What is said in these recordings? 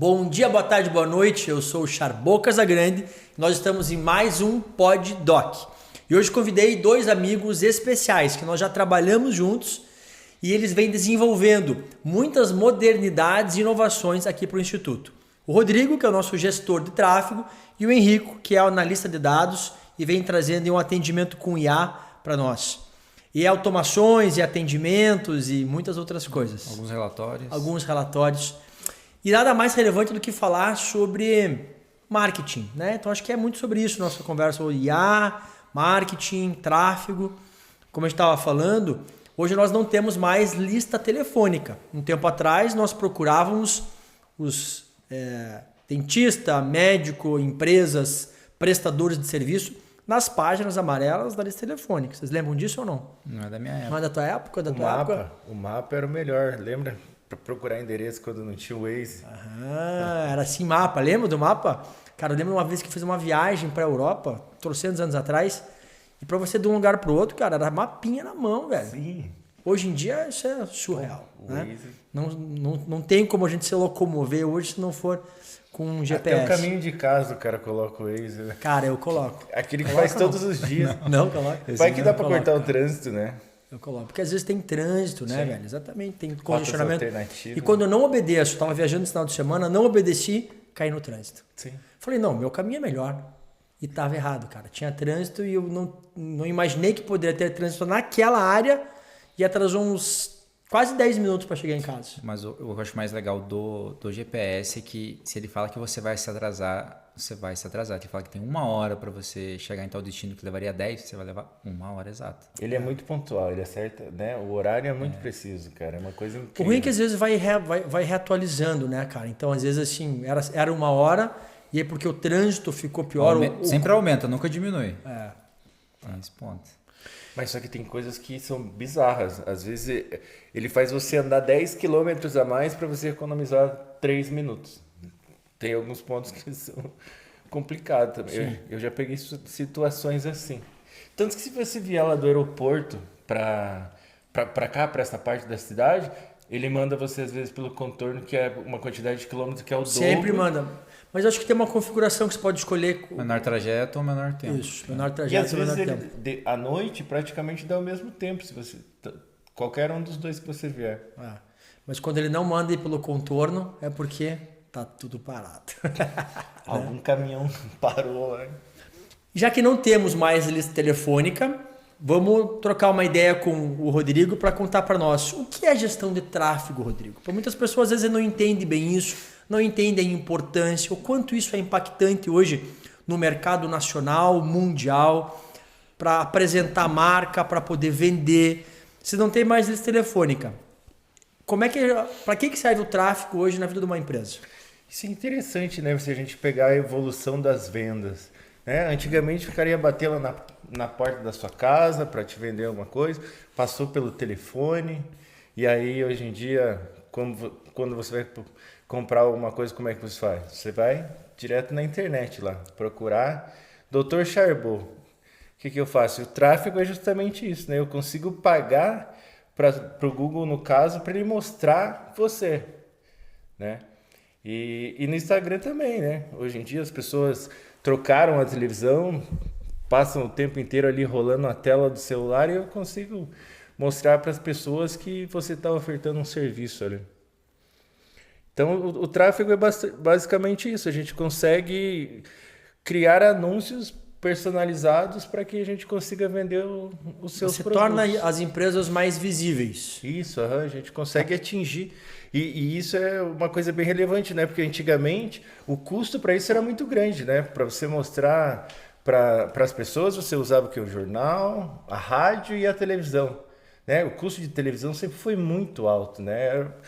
Bom dia, boa tarde, boa noite. Eu sou o Charbot Casagrande. Nós estamos em mais um Pod Doc. E hoje convidei dois amigos especiais que nós já trabalhamos juntos e eles vêm desenvolvendo muitas modernidades e inovações aqui para o Instituto. O Rodrigo, que é o nosso gestor de tráfego, e o Henrico, que é o analista de dados e vem trazendo um atendimento com IA para nós. E automações e atendimentos e muitas outras coisas. Alguns relatórios. E nada mais relevante do que falar sobre marketing, né? Então acho que é muito sobre isso nossa conversa, o IA, marketing, tráfego. Como a gente estava falando, hoje nós não temos mais lista telefônica. Um tempo atrás nós procurávamos os dentista, médico, empresas, prestadores de serviço nas páginas amarelas da lista telefônica. Vocês lembram disso ou não? Não é da minha época. Não é da tua época? Da tua época? O mapa era o melhor, lembra? Para procurar endereço quando não tinha o Waze. Era assim mapa. Lembra do mapa? Cara, eu lembro uma vez que eu fiz uma viagem para a Europa, 300 anos atrás, e para você de um lugar para o outro, cara, era mapinha na mão, velho. Sim. Hoje em dia isso é surreal. Né? Waze. Não tem como a gente se locomover hoje se não for com um GPS. Até o caminho de casa o cara coloca o Waze. Né? Cara, eu coloco. Aquele que faz todos os dias. Não, coloco. Vai que dá para cortar o trânsito, né? Eu coloco. Porque às vezes tem trânsito, né, velho? Exatamente. Tem congestionamento. E né? quando eu não obedeço, estava viajando esse final de semana, não obedeci, caí no trânsito. Sim. Falei, não, meu caminho é melhor. E estava errado, cara. Tinha trânsito e eu não imaginei que poderia ter trânsito naquela área e atrasou uns quase 10 minutos para chegar em casa. Mas eu acho mais legal do GPS é que se ele fala que você vai se atrasar, você vai se atrasar. Ele fala que tem 1 hora para você chegar em tal destino que levaria 10, você vai levar 1 hora exata. Ele é muito pontual, ele acerta, né? O horário é muito preciso, cara. É uma coisa incrível. O ruim é que às vezes vai reatualizando, né, cara? Então, às vezes, assim, era 1 hora e aí porque o trânsito ficou pior... Sempre aumenta, nunca diminui. É esse ponto. Mas só que tem coisas que são bizarras. Às vezes ele faz você andar 10 quilômetros a mais para você economizar 3 minutos. Tem alguns pontos que são complicados também. Eu já peguei situações assim. Tanto que se você vier lá do aeroporto para cá, para essa parte da cidade, ele manda você às vezes pelo contorno, que é uma quantidade de quilômetros que é o dobro. Sempre manda. Mas eu acho que tem uma configuração que você pode escolher. Menor trajeto ou menor tempo. Isso, menor trajeto e às vezes menor tempo. À noite praticamente dá o mesmo tempo, se você qualquer um dos dois que você vier. Mas quando ele não manda ir pelo contorno, é porque tá tudo parado. Algum caminhão parou lá. Já que não temos mais lista telefônica, vamos trocar uma ideia com o Rodrigo para contar para nós o que é gestão de tráfego, Rodrigo. Para muitas pessoas às vezes não entendem bem isso, não entendem a importância, o quanto isso é impactante hoje no mercado nacional, mundial, para apresentar marca, para poder vender. Se não tem mais lista telefônica, para que serve o tráfego hoje na vida de uma empresa? Isso é interessante, né? Se a gente pegar a evolução das vendas. Né? Antigamente ficaria batendo na porta da sua casa para te vender alguma coisa, passou pelo telefone, e aí hoje em dia, quando você vai comprar alguma coisa, como é que você faz? Você vai direto na internet lá, procurar Dr. Charbot. O que eu faço? O tráfego é justamente isso, né? Eu consigo pagar para o Google, no caso, para ele mostrar você, né? E no Instagram também, né? Hoje em dia as pessoas trocaram a televisão, passam o tempo inteiro ali rolando a tela do celular e eu consigo mostrar para as pessoas que você está ofertando um serviço ali. Então o tráfego é basicamente isso, a gente consegue criar anúncios personalizados para que a gente consiga vender os seus produtos. Torna as empresas mais visíveis. Isso, a gente consegue atingir. E isso é uma coisa bem relevante, né? Porque antigamente o custo para isso era muito grande, né? Para você mostrar para as pessoas, você usava o que? O jornal, a rádio e a televisão. Né? O custo de televisão sempre foi muito alto, né? Era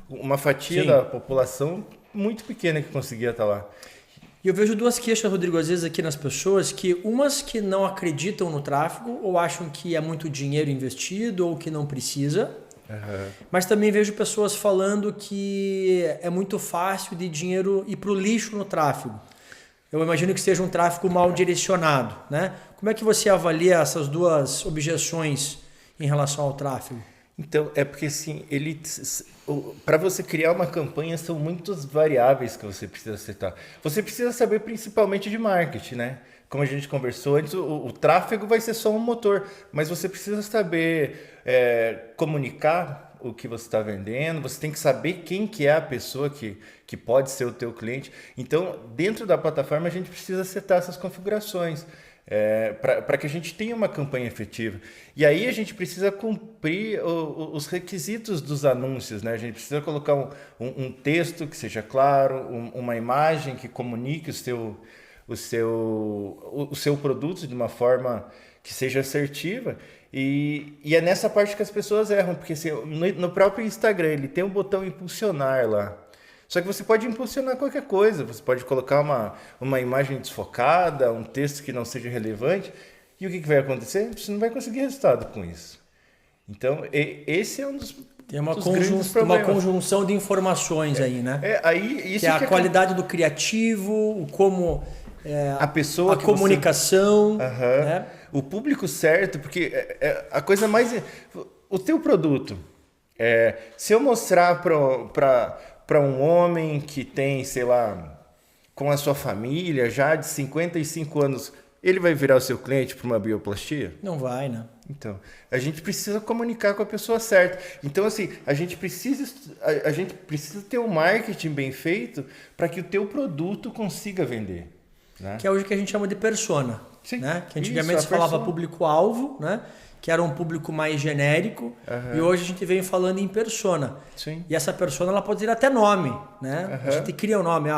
uma fatia da população muito pequena que conseguia estar lá. E eu vejo duas queixas, Rodrigo, às vezes aqui nas pessoas, que umas que não acreditam no tráfego ou acham que é muito dinheiro investido ou que não precisa. Mas também vejo pessoas falando que é muito fácil de dinheiro ir para o lixo no tráfego. Eu imagino que seja um tráfego mal direcionado, né? Como é que você avalia essas duas objeções em relação ao tráfego? Então, é porque assim, para você criar uma campanha são muitas variáveis que você precisa acertar. Você precisa saber principalmente de marketing, né? Como a gente conversou antes, o tráfego vai ser só um motor, mas você precisa saber comunicar o que você está vendendo, você tem que saber quem que é a pessoa que pode ser o teu cliente. Então, dentro da plataforma, a gente precisa setar essas configurações. Para que a gente tenha uma campanha efetiva. E aí a gente precisa cumprir os requisitos dos anúncios, né? A gente precisa colocar um texto que seja claro, uma imagem que comunique o seu produto de uma forma que seja assertiva. E é nessa parte que as pessoas erram, porque assim, no próprio Instagram ele tem um botão impulsionar lá. Só que você pode impulsionar qualquer coisa, você pode colocar uma imagem desfocada, um texto que não seja relevante, e o que vai acontecer? Você não vai conseguir resultado com isso. Então, esse é um dos Tem uma grandes problemas. conjunção de informações aí, né? Aí, isso que é a qualidade do criativo, como a pessoa, a comunicação, né? O público certo, porque a coisa mais... O teu produto, se eu mostrar para um homem que tem, sei lá, com a sua família, já de 55 anos, ele vai virar o seu cliente para uma bioplastia? Não vai, né? Então, a gente precisa comunicar com a pessoa certa. Então, assim, a gente precisa ter um marketing bem feito para que o teu produto consiga vender. Né? Que é hoje que a gente chama de persona. Sim, né? Que antigamente isso, se falava persona. Público-alvo, né? Que era um público mais genérico, e hoje a gente vem falando em persona. Sim. E essa persona ela pode ter até nome, né? A gente cria um nome.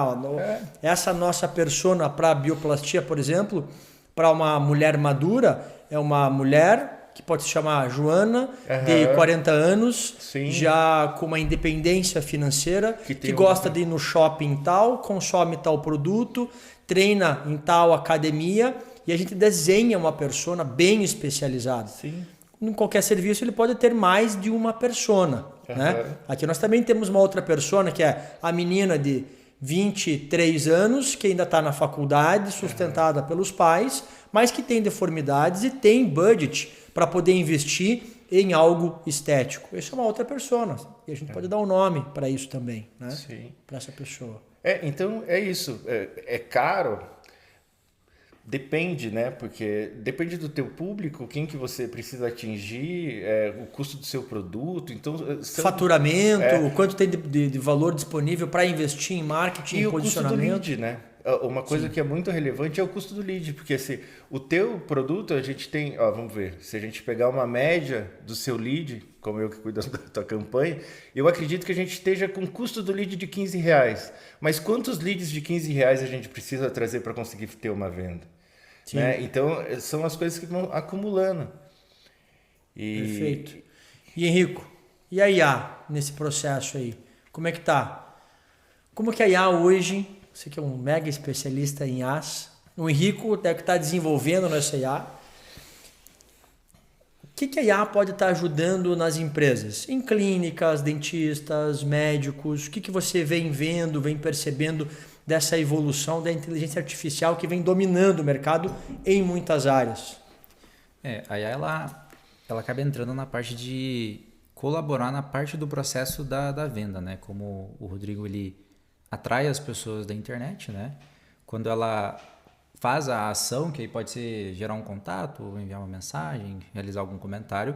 Essa nossa persona para bioplastia, por exemplo, para uma mulher madura, é uma mulher que pode se chamar Joana, de 40 anos, Sim. já com uma independência financeira, que gosta de ir no shopping tal, consome tal produto, treina em tal academia, e a gente desenha uma persona bem especializada. Sim. Em qualquer serviço ele pode ter mais de uma persona. Né? Aqui nós também temos uma outra persona, que é a menina de 23 anos, que ainda está na faculdade, sustentada pelos pais, mas que tem deformidades e tem budget para poder investir em algo estético. Essa é uma outra persona. E a gente pode dar um nome para isso também, né? Para essa pessoa. Então é isso. É caro. Depende, né? Porque depende do teu público, quem que você precisa atingir, o custo do seu produto. Então, faturamento, o quanto tem de valor disponível para investir em marketing e posicionamento. O custo do lead, né? Uma coisa que é muito relevante é o custo do lead, porque assim, o teu produto a gente tem, vamos ver, se a gente pegar uma média do seu lead, como eu que cuido da tua campanha, eu acredito que a gente esteja com custo do lead de R$15. Mas quantos leads de R$15 a gente precisa trazer para conseguir ter uma venda? Né? Então, são as coisas que vão acumulando. Perfeito. E Henrico, e a IA nesse processo aí? Como é que tá? Como que a IA hoje, você que é um mega especialista em IAs, o Henrico deve estar desenvolvendo nessa IA. O que a IA pode estar ajudando nas empresas? Em clínicas, dentistas, médicos, o que você vem vendo, vem percebendo dessa evolução da inteligência artificial que vem dominando o mercado em muitas áreas? A IA ela acaba entrando na parte de colaborar na parte do processo da venda, né? Como o Rodrigo ele atrai as pessoas da internet, né? Quando ela faz a ação, que aí pode ser gerar um contato, enviar uma mensagem, realizar algum comentário,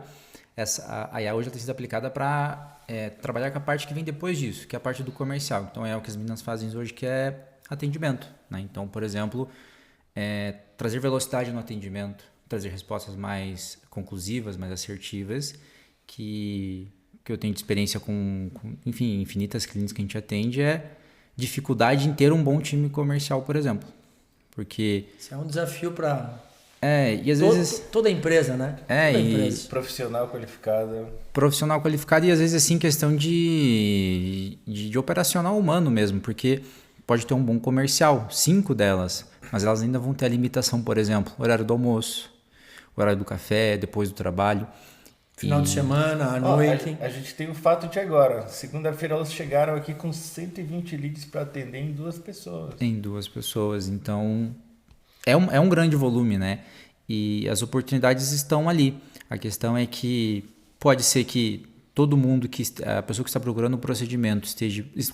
a IA hoje tem sido aplicada para trabalhar com a parte que vem depois disso, que é a parte do comercial. Então é o que as meninas fazem hoje, que é atendimento, né? Então, por exemplo, trazer velocidade no atendimento, trazer respostas mais conclusivas, mais assertivas, que eu tenho de experiência com enfim, infinitas clínicas que a gente atende, dificuldade em ter um bom time comercial, por exemplo. Porque isso é um desafio para e às vezes toda empresa, né? Toda empresa. Profissional qualificado e às vezes assim questão de operacional humano mesmo, porque pode ter um bom comercial, 5 delas, mas elas ainda vão ter a limitação, por exemplo, horário do almoço, horário do café, depois do trabalho. Final de semana, à noite. A gente tem o fato de agora. Segunda-feira elas chegaram aqui com 120 leads para atender em 2 pessoas. Em 2 pessoas. Então, é um grande volume, né? E as oportunidades estão ali. A questão é que pode ser que todo mundo a pessoa que está procurando o procedimento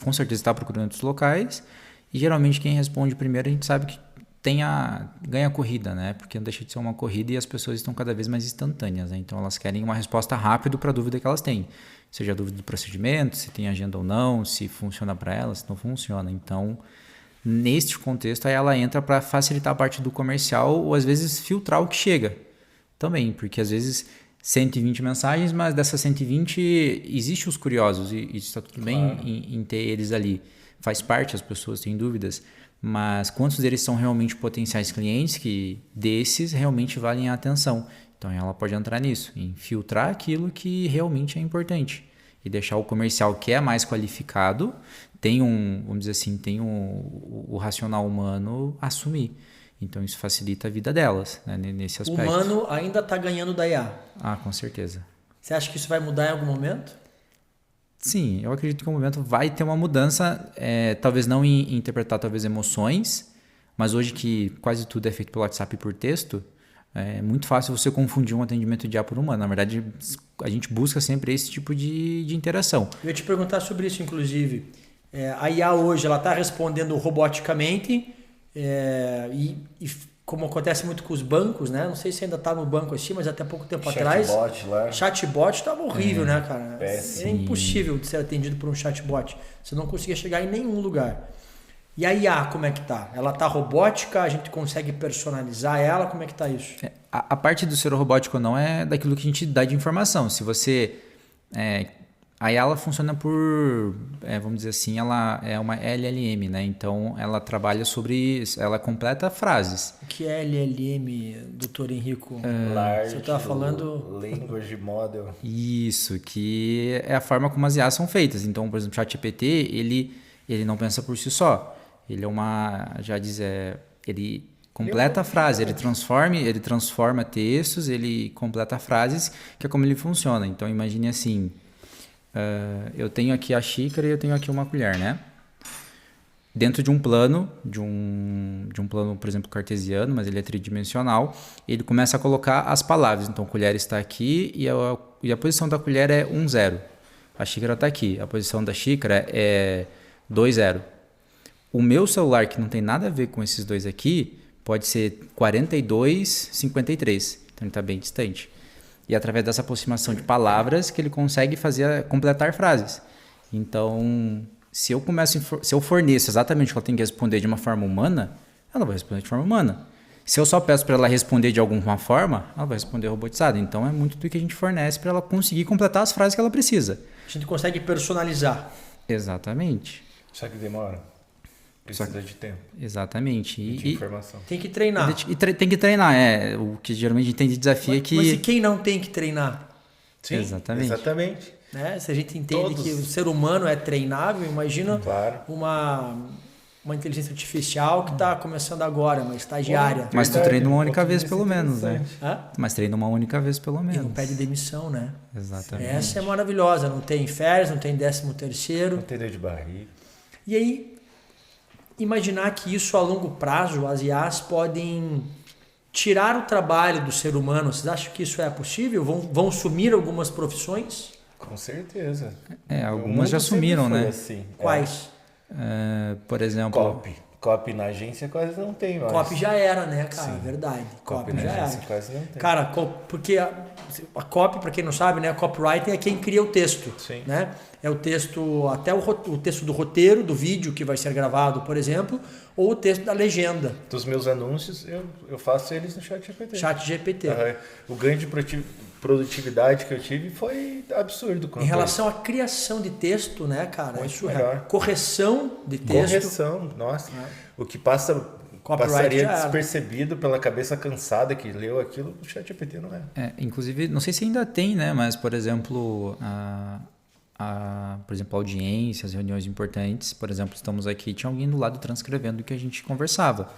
com certeza está procurando outros locais, e geralmente quem responde primeiro a gente sabe que ganha a corrida, né? Porque não deixa de ser uma corrida e as pessoas estão cada vez mais instantâneas, né? Então elas querem uma resposta rápida para a dúvida que elas têm, seja a dúvida do procedimento, se tem agenda ou não, se funciona para elas, se não funciona. Então, neste contexto, aí ela entra para facilitar a parte do comercial ou às vezes filtrar o que chega também, porque às vezes 120 mensagens, mas dessas 120 existe os curiosos e está tudo bem em ter eles ali. Faz parte, as pessoas têm dúvidas, mas quantos deles são realmente potenciais clientes que desses realmente valem a atenção? Então ela pode entrar nisso, em filtrar aquilo que realmente é importante e deixar o comercial que é mais qualificado, vamos dizer assim, tem o racional humano assumir. Então isso facilita a vida delas, né, nesse aspecto. O humano ainda está ganhando da IA. Ah, com certeza. Você acha que isso vai mudar em algum momento? Sim, eu acredito que no momento vai ter uma mudança, talvez não em interpretar talvez emoções, mas hoje que quase tudo é feito pelo WhatsApp e por texto, é muito fácil você confundir um atendimento de IA por humano. Na verdade, a gente busca sempre esse tipo de interação. Eu ia te perguntar sobre isso, inclusive. A IA hoje ela está respondendo roboticamente e como acontece muito com os bancos, né? Não sei se ainda está no banco assim, mas até pouco tempo atrás... Chatbot estava horrível, né, cara? Péssimo. É impossível de ser atendido por um chatbot. Você não conseguia chegar em nenhum lugar. E a IA, como é que tá? Ela tá robótica? A gente consegue personalizar ela? Como é que tá isso? A parte do ser robótico não é daquilo que a gente dá de informação. Se você... a IA ela funciona por... vamos dizer assim, ela é uma LLM, né? Então, ela trabalha sobre... Ela completa frases. O que é LLM, doutor Henrico? Large Você tá falando... Language Model. Isso, que é a forma como as IAs são feitas. Então, por exemplo, o ChatGPT, ele não pensa por si só. Ele é ele completa a frase, ele transforma textos, ele completa frases, que é como ele funciona. Então, imagine assim, eu tenho aqui a xícara e eu tenho aqui uma colher, né? Dentro de um plano, de um plano, por exemplo, cartesiano, mas ele é tridimensional, ele começa a colocar as palavras. Então, a colher está aqui e a posição da colher é 1, 0. A xícara está aqui, a posição da xícara é 2, 0. O meu celular, que não tem nada a ver com esses dois aqui, pode ser 42, 53. Então ele está bem distante. E através dessa aproximação de palavras que ele consegue completar frases. Então, se eu forneço exatamente o que ela tem que responder de uma forma humana, ela vai responder de forma humana. Se eu só peço para ela responder de alguma forma, ela vai responder robotizada. Então é muito do que a gente fornece para ela conseguir completar as frases que ela precisa. A gente consegue personalizar. Exatamente. Só que demora. Precisa de tempo. Exatamente. E de informação. Tem que treinar. Tem que treinar. O que geralmente a gente tem de desafio é que... Mas e quem não tem que treinar? Sim, exatamente. Né? Se a gente entende que o ser humano é treinável, imagina uma inteligência artificial que está começando agora, uma estagiária. Mas tu treina uma única vez pelo menos, né? Hã? Mas treina uma única vez pelo menos. E não pede demissão, né? Exatamente. Essa é maravilhosa. Não tem férias, não tem 13º. Não tem dor de barriga. E aí, imaginar que isso a longo prazo, as IAs podem tirar o trabalho do ser humano. Vocês acham que isso é possível? Vão sumir algumas profissões? Com certeza. Algumas já sumiram, né? Assim. Quais? Por exemplo... Copy na agência quase não tem mais. Copy já era, né, cara? Sim. Verdade. Copy Copy na já agência era. quase não tem. Cara, porque a copy, para quem não sabe, né, copywriting é quem cria o texto. Sim. Né? É o texto, até o texto do roteiro, do vídeo que vai ser gravado, por exemplo, ou o texto da legenda. Dos meus anúncios, eu faço eles no ChatGPT. ChatGPT. O ganho de produtividade que eu tive foi absurdo. Em relação à criação de texto, né, cara? Muito é surreal. melhor. Correção de texto. Correção, nossa. O que passaria despercebido pela cabeça cansada que leu aquilo, o ChatGPT não é. Inclusive, não sei se ainda tem, né? Mas, por exemplo, por exemplo, audiências, reuniões importantes. Por exemplo, estamos aqui, tinha alguém do lado transcrevendo o que a gente conversava.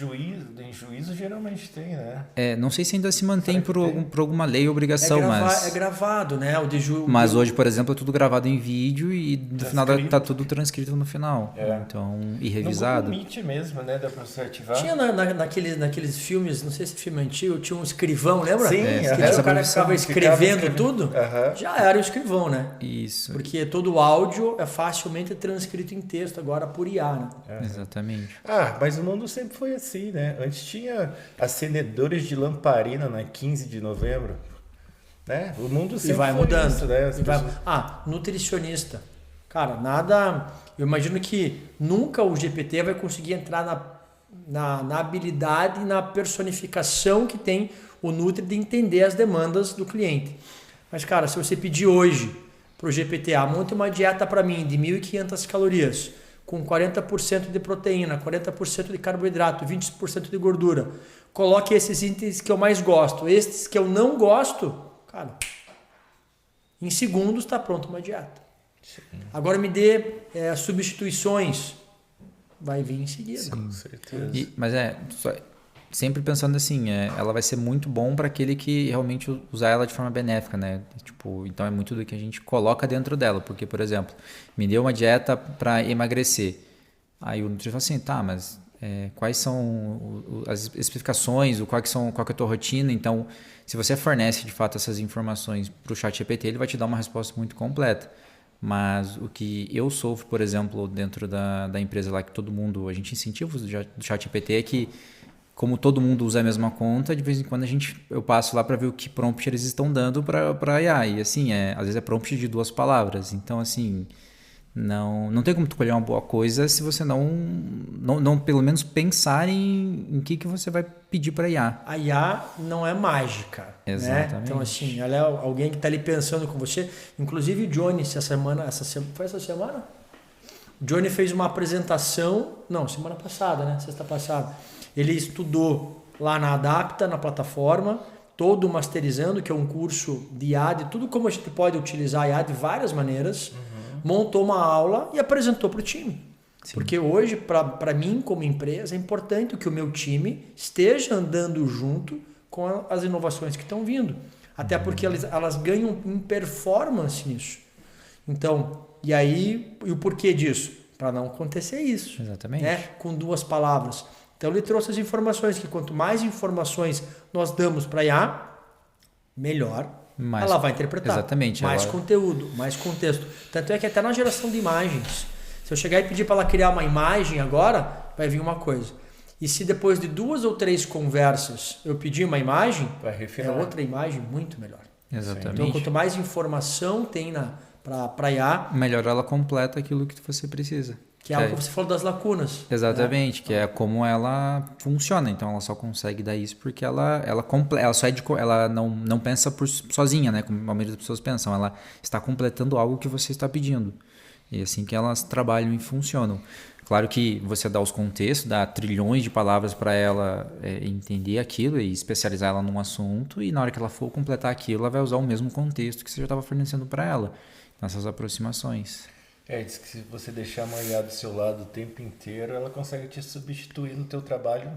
Em juízo geralmente tem, né? Não sei se ainda se mantém por alguma lei ou obrigação, É gravado, né? Mas hoje, por exemplo, é tudo gravado em vídeo e no final tá tudo transcrito no final. Então, e revisado. No Meet mesmo, né? Dá pra você ativar. Tinha naqueles filmes, não sei se filme antigo, tinha um escrivão, lembra? Sim, que tinha o cara que ficava escrevendo tudo. Já era o escrivão, né? Isso. Porque todo o áudio é facilmente transcrito em texto agora por IA, né? Exatamente. Mas o mundo sempre foi assim, né? Antes tinha acendedores de lamparina na 15 de novembro, né? O mundo sempre vai foi mudando. isso, né? Nutricionista. Cara, nada... Eu imagino que nunca o GPT vai conseguir entrar na habilidade e na personificação que tem o Nutri de entender as demandas do cliente. Mas, cara, se você pedir hoje para o GPT, monte uma dieta para mim de 1.500 calorias, com 40% de proteína, 40% de carboidrato, 20% de gordura. Coloque esses itens que eu mais gosto. Estes que eu não gosto, cara, em segundos está pronto uma dieta. Sim. Agora me dê substituições. Vai vir em seguida. Sim, com certeza. Mas sempre pensando assim, ela vai ser muito bom para aquele que realmente usar ela de forma benéfica, né? Tipo, então é muito do que a gente coloca dentro dela, porque, por exemplo, me deu uma dieta para emagrecer. Aí o nutricionista fala assim, mas quais são as especificações, qual que é a tua rotina? Então, se você fornece de fato essas informações para o ChatGPT, ele vai te dar uma resposta muito completa. Mas o que eu sofro, por exemplo, dentro da empresa lá, que a gente incentiva do ChatGPT é que, como todo mundo usa a mesma conta, de vez em quando eu passo lá para ver o que prompt eles estão dando para IA. E assim, às vezes é prompt de 2 palavras. Então, assim, não tem como tu colher uma boa coisa se você não pelo menos pensar em que você vai pedir para IA. A IA não é mágica. Exatamente. Né? Então, assim, ela é alguém que está ali pensando com você. Inclusive, o Johnny, foi essa semana? O Johnny fez uma apresentação, semana passada, né? Sexta passada. Ele estudou lá na Adapta, na plataforma, todo masterizando, que é um curso de IA, de tudo como a gente pode utilizar a IA de várias maneiras, montou uma aula e apresentou para o time. Sim. Porque hoje, para mim, como empresa, é importante que o meu time esteja andando junto com as inovações que estão vindo. Até porque elas ganham em performance nisso. Então, e o porquê disso? Para não acontecer isso. Exatamente. Né? Com 2 palavras. Então ele trouxe as informações, que quanto mais informações nós damos para a IA, melhor ela vai interpretar. Exatamente. Mais conteúdo, mais contexto. Tanto é que até na geração de imagens, se eu chegar e pedir para ela criar uma imagem agora, vai vir uma coisa. E se depois de 2 ou 3 conversas eu pedir uma imagem, é outra imagem muito melhor. Exatamente. Então quanto mais informação tem para a IA, melhor ela completa aquilo que você precisa. Que é algo que você falou das lacunas. Exatamente, né? Que é como ela funciona. Então ela só consegue dar isso porque ela não pensa sozinha, né? Como a maioria das pessoas pensam. Ela está completando algo que você está pedindo. E é assim que elas trabalham e funcionam. Claro que você dá os contextos, dá trilhões de palavras para ela entender aquilo e especializar ela num assunto, e na hora que ela for completar aquilo, ela vai usar o mesmo contexto que você já estava fornecendo para ela, nessas aproximações. Diz que se você deixar a IA do seu lado o tempo inteiro, ela consegue te substituir no teu trabalho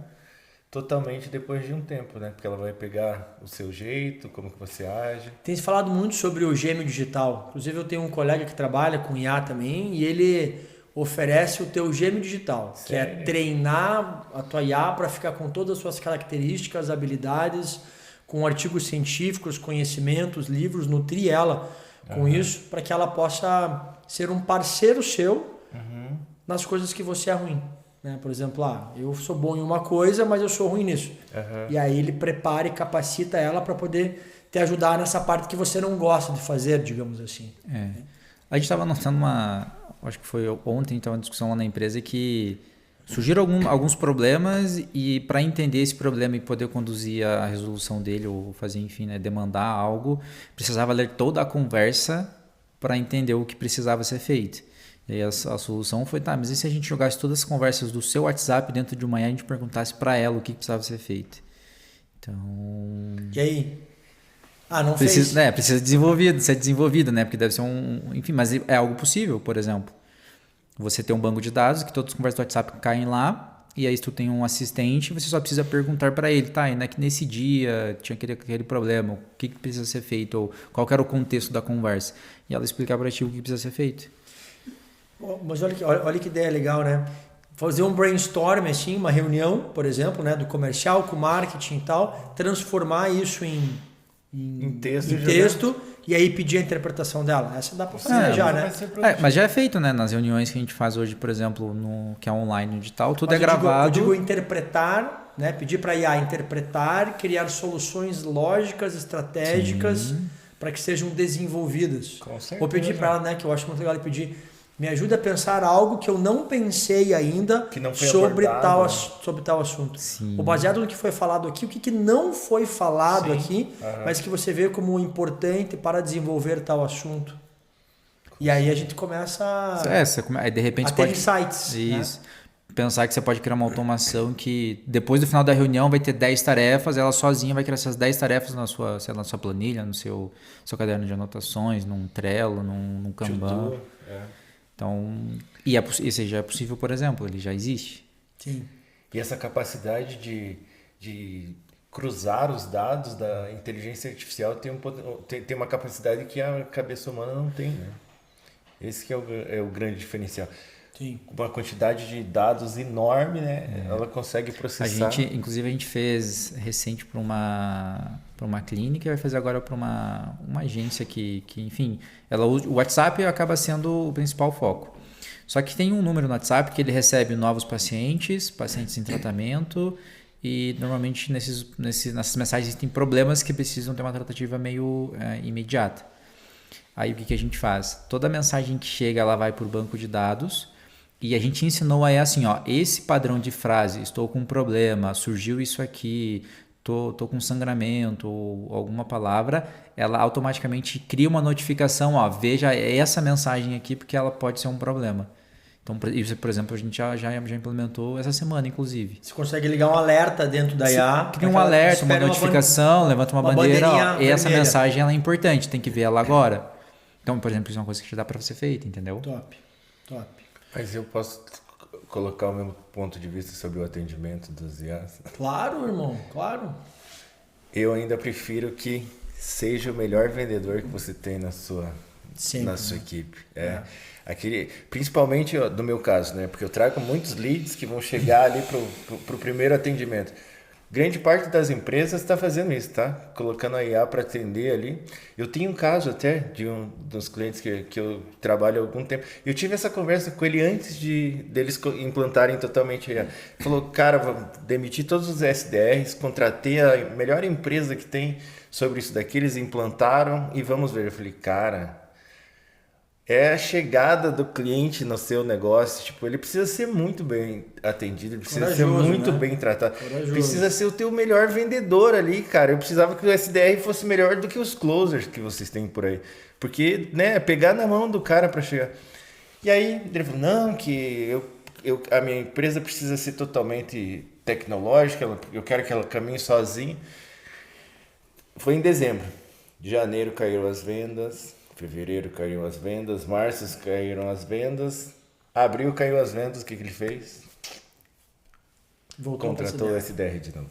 totalmente depois de um tempo, né? Porque ela vai pegar o seu jeito, como que você age. Tem se falado muito sobre o gêmeo digital. Inclusive eu tenho um colega que trabalha com IA também e ele oferece o teu gêmeo digital, que é treinar a tua IA para ficar com todas as suas características, habilidades, com artigos científicos, conhecimentos, livros, nutrir ela com isso para que ela possa ser um parceiro seu nas coisas que você é ruim. Né? Por exemplo, eu sou bom em uma coisa, mas eu sou ruim nisso. E aí ele prepara e capacita ela para poder te ajudar nessa parte que você não gosta de fazer, digamos assim. A gente estava notando acho que foi ontem, então, uma discussão lá na empresa que surgiram alguns problemas e para entender esse problema e poder conduzir a resolução dele ou fazer, enfim, né, demandar algo, precisava ler toda a conversa para entender o que precisava ser feito. E aí a solução foi, mas e se a gente jogasse todas as conversas do seu WhatsApp dentro de uma IA e a gente perguntasse para ela o que precisava ser feito? Então... E aí? Ah, não fez. Precisa ser desenvolvido, né? Porque deve ser enfim, mas é algo possível, por exemplo. Você tem um banco de dados que todas as conversas do WhatsApp caem lá, e aí se tu tem um assistente, você só precisa perguntar para ele, tá, e não é que nesse dia tinha aquele problema, o que precisa ser feito, ou qual que era o contexto da conversa. E ela explicar para ti o que precisa ser feito. Mas olha que ideia legal, né? Fazer um brainstorm, assim, uma reunião, por exemplo, né, do comercial com marketing e tal, transformar isso em texto e aí pedir a interpretação dela. Essa dá para fazer já, né? Mas já é feito, né? Nas reuniões que a gente faz hoje, por exemplo, que é online digital, tudo é gravado. Eu digo interpretar, né? Pedir para a IA interpretar, criar soluções lógicas, estratégicas para que sejam desenvolvidas. Com certeza. Vou pedir para ela, né? Que eu acho muito legal pedir. Me ajuda a pensar algo que eu não pensei ainda que não foi sobre abordado, tal assunto. Sim. O baseado no que foi falado aqui, o que não foi falado aqui, mas que você vê como importante para desenvolver tal assunto. E aí a gente começa aí de repente a ter insights. Isso. Né? Pensar que você pode criar uma automação que depois do final da reunião vai ter 10 tarefas, ela sozinha vai criar essas 10 tarefas na sua planilha, no seu caderno de anotações, num Trello, num Kanban. Então, isso já é possível, por exemplo, ele já existe. Sim. E essa capacidade de cruzar os dados da inteligência artificial tem uma capacidade que a cabeça humana não tem, né? Esse que é o grande diferencial. Sim. Com uma quantidade de dados enorme, né? Ela consegue processar. Inclusive, a gente fez recente para uma clínica e vai fazer agora para uma agência que enfim, o WhatsApp acaba sendo o principal foco. Só que tem um número no WhatsApp que ele recebe novos pacientes em tratamento, e normalmente nessas mensagens tem problemas que precisam ter uma tratativa meio imediata. Aí o que a gente faz? Toda mensagem que chega, ela vai para o banco de dados. E a gente ensinou aí assim, esse padrão de frase, estou com um problema, surgiu isso aqui, tô com sangramento, ou alguma palavra, ela automaticamente cria uma notificação, veja essa mensagem aqui porque ela pode ser um problema. Então, isso, por exemplo, a gente já implementou essa semana, inclusive. Você consegue ligar um alerta dentro da IA. Cria um alerta, uma notificação, levanta uma bandeira, essa mensagem ela é importante, tem que ver ela agora. Então, por exemplo, isso é uma coisa que já dá para ser feita, entendeu? Top. Mas eu posso colocar o meu ponto de vista sobre o atendimento dos IAs? Claro, irmão, claro. Eu ainda prefiro que seja o melhor vendedor que você tem na sua equipe. Principalmente no meu caso, né? Porque eu trago muitos leads que vão chegar ali pro primeiro atendimento. Grande parte das empresas está fazendo isso, tá? Colocando a IA para atender ali. Eu tenho um caso até de um dos clientes que eu trabalho há algum tempo. Eu tive essa conversa com ele antes deles implantarem totalmente a IA. Ele falou, cara, vou demitir todos os SDRs, contratei a melhor empresa que tem sobre isso daqui, eles implantaram e vamos ver. Eu falei, cara, é a chegada do cliente no seu negócio, tipo, ele precisa ser muito bem atendido, ele precisa ser muito bem tratado, precisa ser o teu melhor vendedor ali, cara. Eu precisava que o SDR fosse melhor do que os closers que vocês têm por aí, porque, né, pegar na mão do cara para chegar. E aí ele falou, não, que a minha empresa precisa ser totalmente tecnológica, eu quero que ela caminhe sozinha. Foi em dezembro, de janeiro caíram as vendas, fevereiro caiu as vendas, março caíram as vendas, abril caiu as vendas, o que ele fez? Contratou o SDR de novo.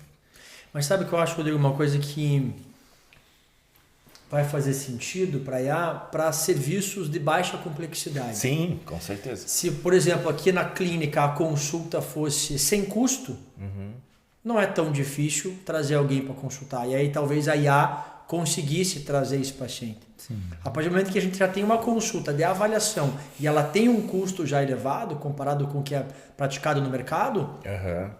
Mas sabe o que eu acho, Rodrigo? Uma coisa que vai fazer sentido para IA, para serviços de baixa complexidade. Sim, com certeza. Se, por exemplo, aqui na clínica a consulta fosse sem custo, não é tão difícil trazer alguém para consultar. E aí talvez a IA conseguisse trazer esse paciente. Sim. A partir do momento que a gente já tem uma consulta de avaliação e ela tem um custo já elevado comparado com o que é praticado no mercado,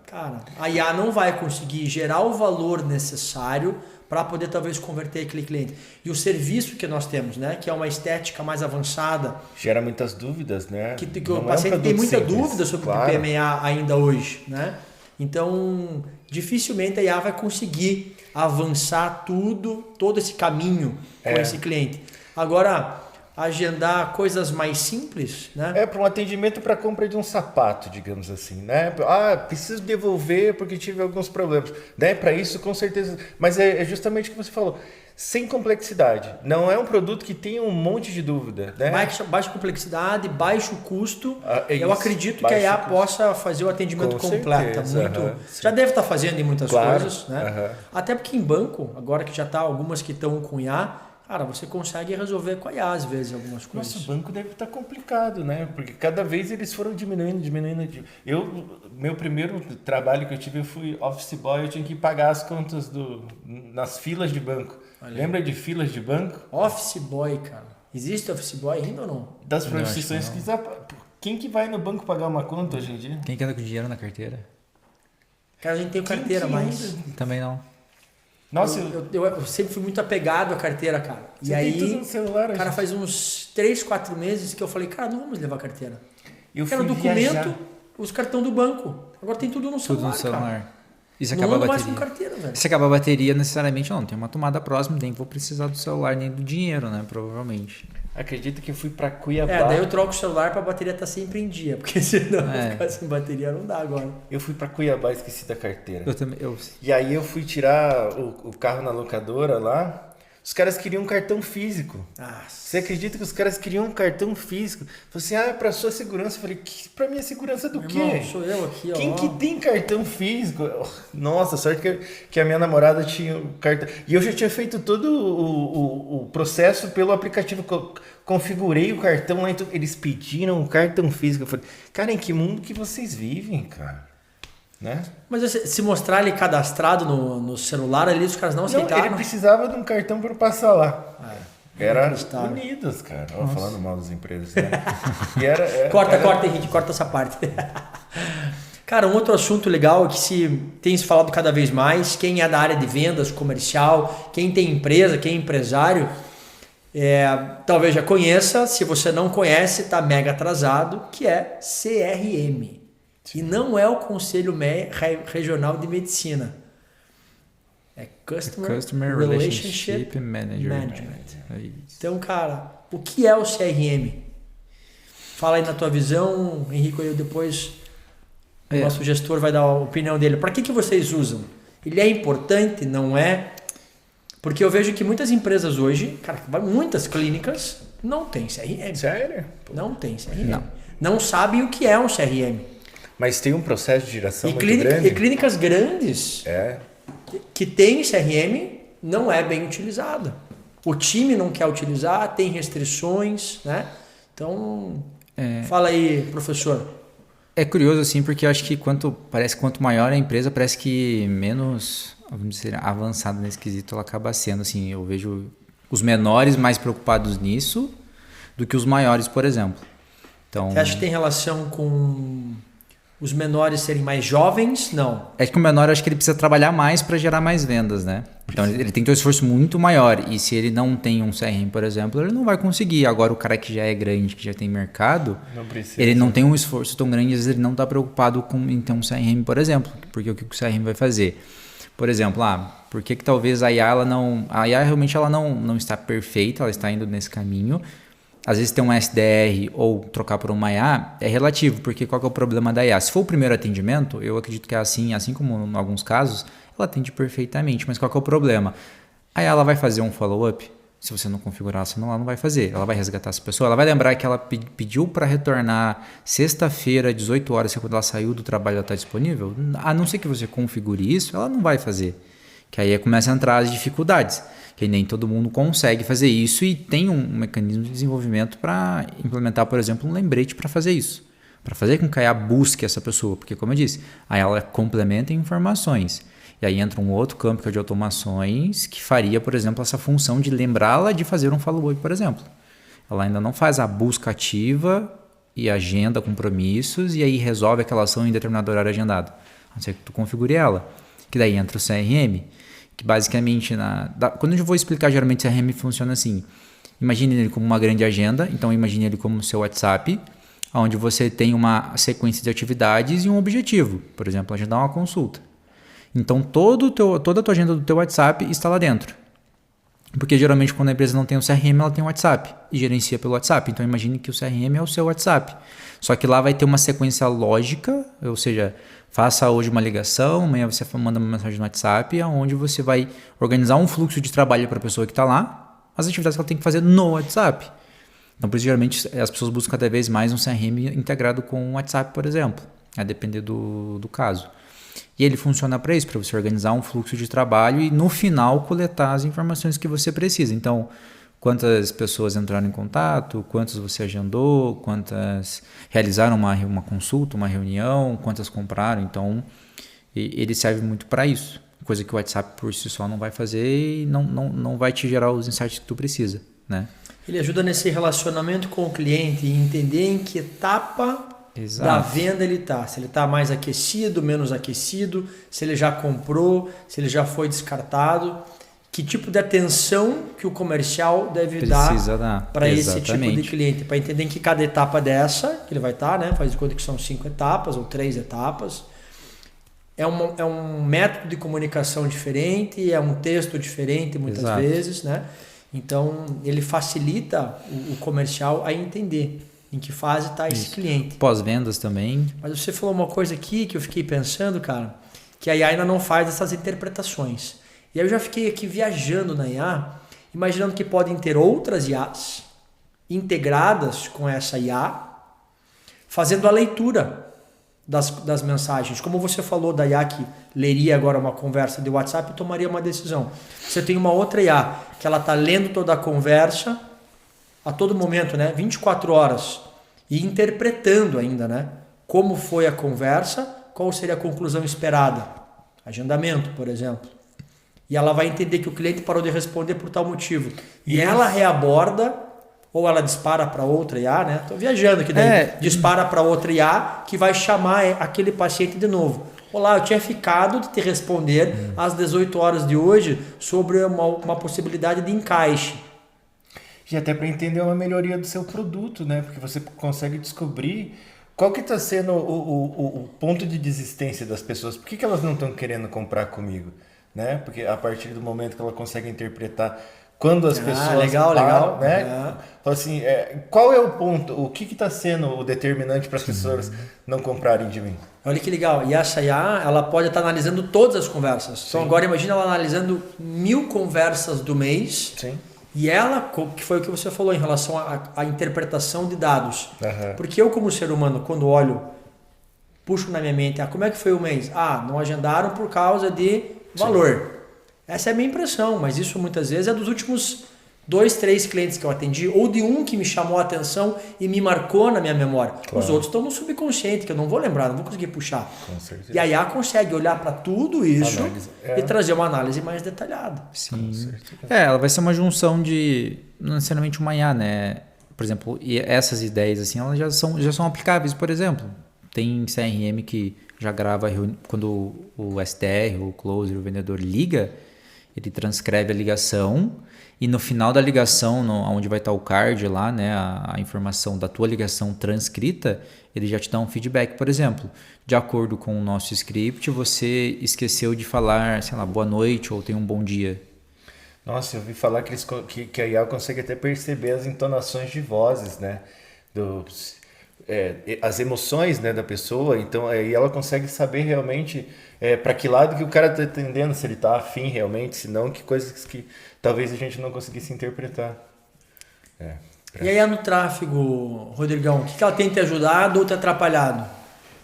cara, a IA não vai conseguir gerar o valor necessário para poder talvez converter aquele cliente. E o serviço que nós temos, né, que é uma estética mais avançada, gera muitas dúvidas, né? Que o paciente tem muita dúvida sobre o PMA ainda hoje, né? Então, dificilmente a IA vai conseguir avançar todo esse caminho com esse cliente. Agora, agendar coisas mais simples, né? Para um atendimento para compra de um sapato, digamos assim, né? Preciso devolver porque tive alguns problemas, né? Para isso, com certeza. Mas é justamente o que você falou. sem complexidade. Não é um produto que tenha um monte de dúvida, né? Baixa complexidade, baixo custo. É Eu isso, acredito que a IA custo. possa fazer o atendimento Com completo. certeza, Muito. sim. Já deve estar fazendo em muitas Claro, coisas, né? aham. Até porque em banco, agora que já está algumas que estão com IA, cara, você consegue resolver com a IA às vezes algumas coisas. Nosso banco deve estar complicado, né? Porque cada vez eles foram diminuindo. Meu primeiro trabalho que eu tive, eu fui office boy, eu tinha que pagar as contas nas filas de banco. Lembra de filas de banco? Office boy, cara. Existe office boy ainda ou não? Das profissões que... Quem que vai no banco pagar uma conta hoje em dia? Quem que anda com dinheiro na carteira? Cara, a gente tem Quem carteira, que mas... anda? Também não. Nossa, Eu sempre fui muito apegado à carteira, cara. você E tem aí, tudo no celular, cara, gente. faz uns 3, 4 meses que eu falei, cara, não vamos levar carteira. Eu Era fui documento, viajar. os cartão do banco. Agora tem tudo no Tudo celular, no celular. cara. E se Não acaba a ando mais com bateria? carteira, velho. Se acaba a bateria, necessariamente não. Tem uma tomada próxima, nem vou precisar do celular nem do dinheiro, né? Provavelmente. Acredita que eu fui pra Cuiabá. Daí eu troco o celular pra bateria estar sempre em dia, porque senão É. ficar sem bateria não dá agora. Eu fui pra Cuiabá, esqueci da carteira. Eu também. E aí eu fui tirar o carro na locadora lá. Os caras queriam um cartão físico. Ah, Você acredita que os caras queriam um cartão físico? Falei assim, pra sua segurança. Eu falei, pra minha segurança do quê? irmão, sou eu aqui, ó. Quem que tem cartão físico? Nossa, sorte que a minha namorada tinha o cartão. E eu já tinha feito todo o processo pelo aplicativo. Configurei o cartão lá. Então, eles pediram o cartão físico. Eu falei, cara, em que mundo que vocês vivem, cara? Né? Mas se mostrar ele cadastrado no celular ali, os caras não Não, aceitaram. ele precisava de um cartão para passar lá. Era inacreditável. Unidas, cara. Ó, falando mal das empresas, né? E era, Corta, Henrique, corta essa parte. Cara, um outro assunto legal que tem se falado cada vez mais, quem é da área de vendas, comercial, quem tem empresa, quem é empresário, talvez já conheça, se você não conhece, está mega atrasado, que é CRM. E não é o Conselho Regional de Medicina. É Customer Relationship Management. É isso. Então, cara, o que é o CRM? Fala aí na tua visão, Henrique, eu depois o nosso gestor vai dar a opinião dele. Para que vocês usam? Ele é importante? Não é? Porque eu vejo que muitas empresas hoje, cara, muitas clínicas não têm CRM. Sério? Não tem CRM. Não sabem o que é um CRM. Mas tem um processo de geração muito E grande. clínicas grandes que têm CRM não é bem utilizada. O time não quer utilizar, tem restrições, né? Então, fala aí, professor. É curioso, assim, porque eu acho que quanto maior a empresa, parece que menos, vamos dizer, avançada nesse quesito ela acaba sendo, assim. Eu vejo os menores mais preocupados nisso do que os maiores, por exemplo. Então, Você acha que tem relação com os menores serem mais jovens? Não. é que o menor, eu acho que ele precisa trabalhar mais para gerar mais vendas, né? Então ele tem que ter um esforço muito maior. E se ele não tem um CRM, por exemplo, ele não vai conseguir. Agora o cara que já é grande, que já tem mercado, Não precisa. ele não tem um esforço tão grande, às vezes ele não está preocupado em ter um CRM, por exemplo. Porque o que o CRM vai fazer? Por exemplo, por que talvez a IA, a IA realmente ela não está perfeita, ela está indo nesse caminho. Às vezes ter um SDR ou trocar por uma IA é relativo, porque qual que é o problema da IA? Se for o primeiro atendimento, eu acredito que é assim como em alguns casos, ela atende perfeitamente, mas qual que é o problema? A IA ela vai fazer um follow-up, se você não configurar, senão ela não vai fazer. Ela vai resgatar essa pessoa, ela vai lembrar que ela pediu para retornar sexta-feira, 18 horas, que quando ela saiu do trabalho ela está disponível. A não ser que você configure isso, ela não vai fazer. Que aí começa a entrar as dificuldades. Que nem todo mundo consegue fazer isso e tem um mecanismo de desenvolvimento para implementar, por exemplo, um lembrete para fazer isso. Para fazer com que a IA busque essa pessoa. Porque, como eu disse, aí ela complementa informações. E aí entra um outro campo que é de automações que faria, por exemplo, essa função de lembrá-la de fazer um follow-up, por exemplo. Ela ainda não faz a busca ativa e agenda compromissos e aí resolve aquela ação em determinado horário agendado. A não ser que tu configure ela. Que daí entra o CRM. Que basicamente, quando eu vou explicar, geralmente o CRM funciona assim. Imagine ele como uma grande agenda, então imagine ele como o seu WhatsApp, onde você tem uma sequência de atividades e um objetivo. Por exemplo, agendar uma consulta. Então, toda a tua agenda do teu WhatsApp está lá dentro. Porque geralmente quando a empresa não tem o CRM, ela tem o WhatsApp e gerencia pelo WhatsApp. Então imagine que o CRM é o seu WhatsApp. Só que lá vai ter uma sequência lógica, ou seja, faça hoje uma ligação, amanhã você manda uma mensagem no WhatsApp, onde você vai organizar um fluxo de trabalho para a pessoa que está lá, as atividades que ela tem que fazer no WhatsApp. Então por isso geralmente as pessoas buscam cada vez mais um CRM integrado com o WhatsApp, por exemplo, a depender do caso. E ele funciona para isso, para você organizar um fluxo de trabalho e no final coletar as informações que você precisa. Então, quantas pessoas entraram em contato, quantas você agendou, quantas realizaram uma consulta, uma reunião, quantas compraram. Então, ele serve muito para isso. Coisa que o WhatsApp por si só não vai fazer e não vai te gerar os insights que tu precisa, né? Ele ajuda nesse relacionamento com o cliente e entender em que etapa da venda ele está. Se ele está mais aquecido, menos aquecido, se ele já comprou, se ele já foi descartado. Que tipo de atenção que o comercial deve dar para esse tipo de cliente. Para entender em que cada etapa dessa, que ele vai estar, né? Faz de conta que são 5 etapas ou 3 etapas. É um método de comunicação diferente, é um texto diferente muitas vezes, né? Então, ele facilita o comercial a entender em que fase está esse cliente. Pós-vendas também. Mas você falou uma coisa aqui que eu fiquei pensando, cara, que a IA ainda não faz essas interpretações. E aí eu já fiquei aqui viajando na IA, imaginando que podem ter outras IAs integradas com essa IA, fazendo a leitura das mensagens. Como você falou da IA que leria agora uma conversa de WhatsApp e tomaria uma decisão. Você tem uma outra IA que ela está lendo toda a conversa a todo momento, né? 24 horas e interpretando ainda, né? Como foi a conversa, qual seria a conclusão esperada. Agendamento, por exemplo. E ela vai entender que o cliente parou de responder por tal motivo. E ela reaborda, ou ela dispara para outra IA, né? Estou viajando aqui daí. Dispara para outra IA que vai chamar aquele paciente de novo. Olá, eu tinha ficado de te responder às 18 horas de hoje sobre uma possibilidade de encaixe. E até para entender uma melhoria do seu produto, né? Porque você consegue descobrir qual que está sendo o ponto de desistência das pessoas. Por que elas não estão querendo comprar comigo? Né? Porque a partir do momento que ela consegue interpretar quando as pessoas legal, né? Fala assim, qual é o ponto, o que está sendo o determinante para as pessoas não comprarem de mim? Olha que legal. E essa IA, ela pode estar analisando todas as conversas. Sim. Então agora imagina ela analisando 1000 conversas do mês. Sim. E ela, que foi o que você falou em relação à interpretação de dados. Uhum. Porque eu, como ser humano, quando olho, puxo na minha mente, como é que foi o mês? Não agendaram por causa de valor. Sim. Essa é a minha impressão, mas isso muitas vezes é dos últimos 2, 3 clientes que eu atendi, ou de um que me chamou a atenção e me marcou na minha memória. Claro. Os outros estão no subconsciente, que eu não vou lembrar, não vou conseguir puxar. Com certeza. E a IA consegue olhar para tudo isso e trazer uma análise mais detalhada. Sim. Ela vai ser uma junção de, não necessariamente uma IA, né? Por exemplo, e essas ideias assim, elas já são aplicáveis. Por exemplo, tem CRM que já grava quando o SDR, o closer, o vendedor liga, ele transcreve a ligação e no final da ligação, onde vai estar o card lá, né, a informação da tua ligação transcrita, ele já te dá um feedback. Por exemplo, de acordo com o nosso script, você esqueceu de falar, sei lá, boa noite ou tem um bom dia. Nossa, eu ouvi falar que a IA consegue até perceber as entonações de vozes, né, as emoções, né, da pessoa. Então aí ela consegue saber realmente para que lado que o cara está atendendo, se ele está afim realmente, se não, que coisas que talvez a gente não conseguisse interpretar. E aí no tráfego, Rodrigão, o que ela tem te ajudado ou te atrapalhado?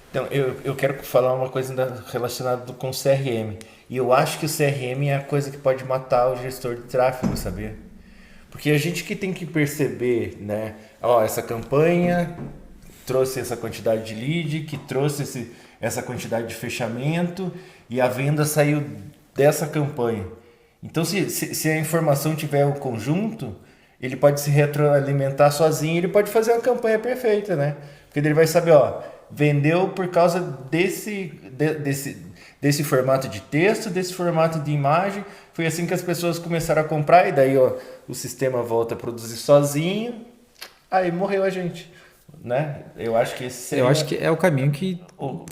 Então, eu quero falar uma coisa relacionada com o CRM. E eu acho que o CRM é a coisa que pode matar o gestor de tráfego, sabia? Porque a gente que tem que perceber, né, essa campanha trouxe essa quantidade de lead, que trouxe essa quantidade de fechamento e a venda saiu dessa campanha. Então, se a informação tiver um conjunto, ele pode se retroalimentar sozinho, ele pode fazer uma campanha perfeita, né? Porque ele vai saber, vendeu por causa desse formato de texto, desse formato de imagem, foi assim que as pessoas começaram a comprar e daí o sistema volta a produzir sozinho, aí morreu a gente. Né? Eu acho que esse seria... Eu acho que é o caminho que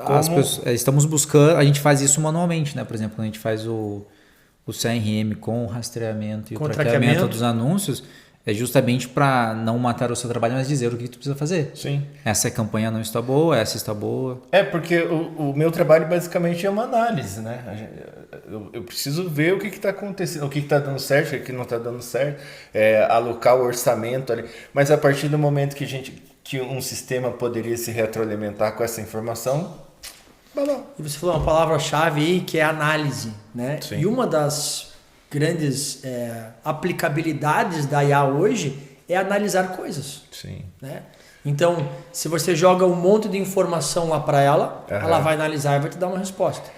as pessoas, estamos buscando. A gente faz isso manualmente, né? Por exemplo, quando a gente faz o o CRM com o rastreamento e Com o o traqueamento traqueamento. dos anúncios é justamente para não matar o seu trabalho, mas dizer o que tu precisa fazer. Sim. Essa campanha não está boa, essa está boa. Porque o meu trabalho basicamente é uma análise, né? Eu preciso ver o que está acontecendo, o que está dando certo, o que não está dando certo, alocar o orçamento ali. Mas a partir do momento que um sistema poderia se retroalimentar com essa informação, E você falou uma palavra-chave aí que é análise, né? Sim. E uma das grandes aplicabilidades da IA hoje é analisar coisas, sim. né? Então, se você joga um monte de informação lá para ela, ela vai analisar e vai te dar uma resposta.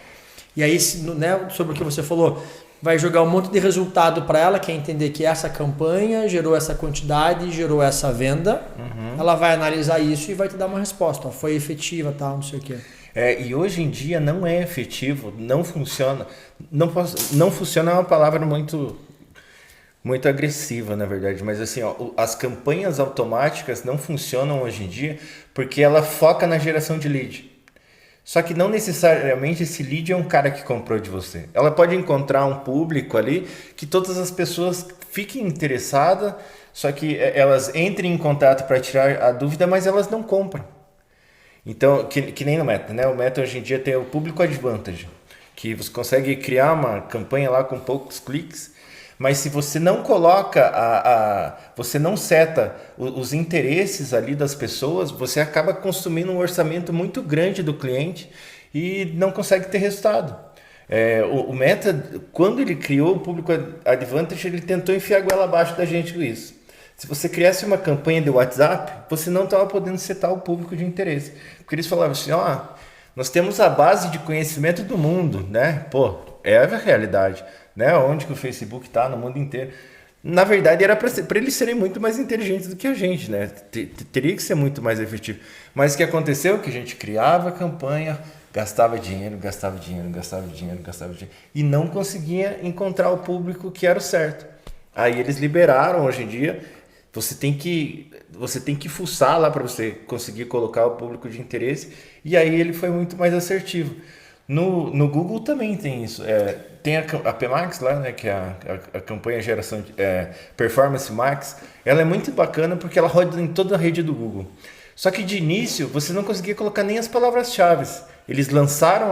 E aí, né, sobre o que você falou, vai jogar um monte de resultado para ela, que é entender que essa campanha gerou essa quantidade, gerou essa venda. Ela vai analisar isso e vai te dar uma resposta. Ó, foi efetiva, tal, não sei o quê. E hoje em dia não é efetivo, não funciona. Não funciona é uma palavra muito agressiva, na verdade, mas assim, as campanhas automáticas não funcionam hoje em dia porque ela foca na geração de lead. Só que não necessariamente esse lead é um cara que comprou de você. Ela pode encontrar um público ali que todas as pessoas fiquem interessadas, só que elas entrem em contato para tirar a dúvida, mas elas não compram. Então, que nem no Meta, né? O Meta hoje em dia tem o Público Advantage, que você consegue criar uma campanha lá com poucos cliques, mas se você não coloca, você não seta os interesses ali das pessoas, você acaba consumindo um orçamento muito grande do cliente e não consegue ter resultado. O Meta, quando ele criou o Público Advantage, ele tentou enfiar a goela abaixo da gente com isso. Se você criasse uma campanha de WhatsApp, você não estava podendo setar o público de interesse. Porque eles falavam assim, nós temos a base de conhecimento do mundo, né? Pô, é a realidade, né? Onde que o Facebook está no mundo inteiro. Na verdade, era para eles serem muito mais inteligentes do que a gente, né? Teria que ser muito mais efetivo. Mas o que aconteceu? Que a gente criava a campanha, gastava dinheiro e não conseguia encontrar o público que era o certo. Aí eles liberaram hoje em dia. Você tem que fuçar lá para você conseguir colocar o público de interesse. E aí ele foi muito mais assertivo. No Google também tem isso. Tem a PMax lá, né, que é a campanha geração Performance Max. Ela é muito bacana porque ela roda em toda a rede do Google. Só que de início você não conseguia colocar nem as palavras-chave. Eles lançaram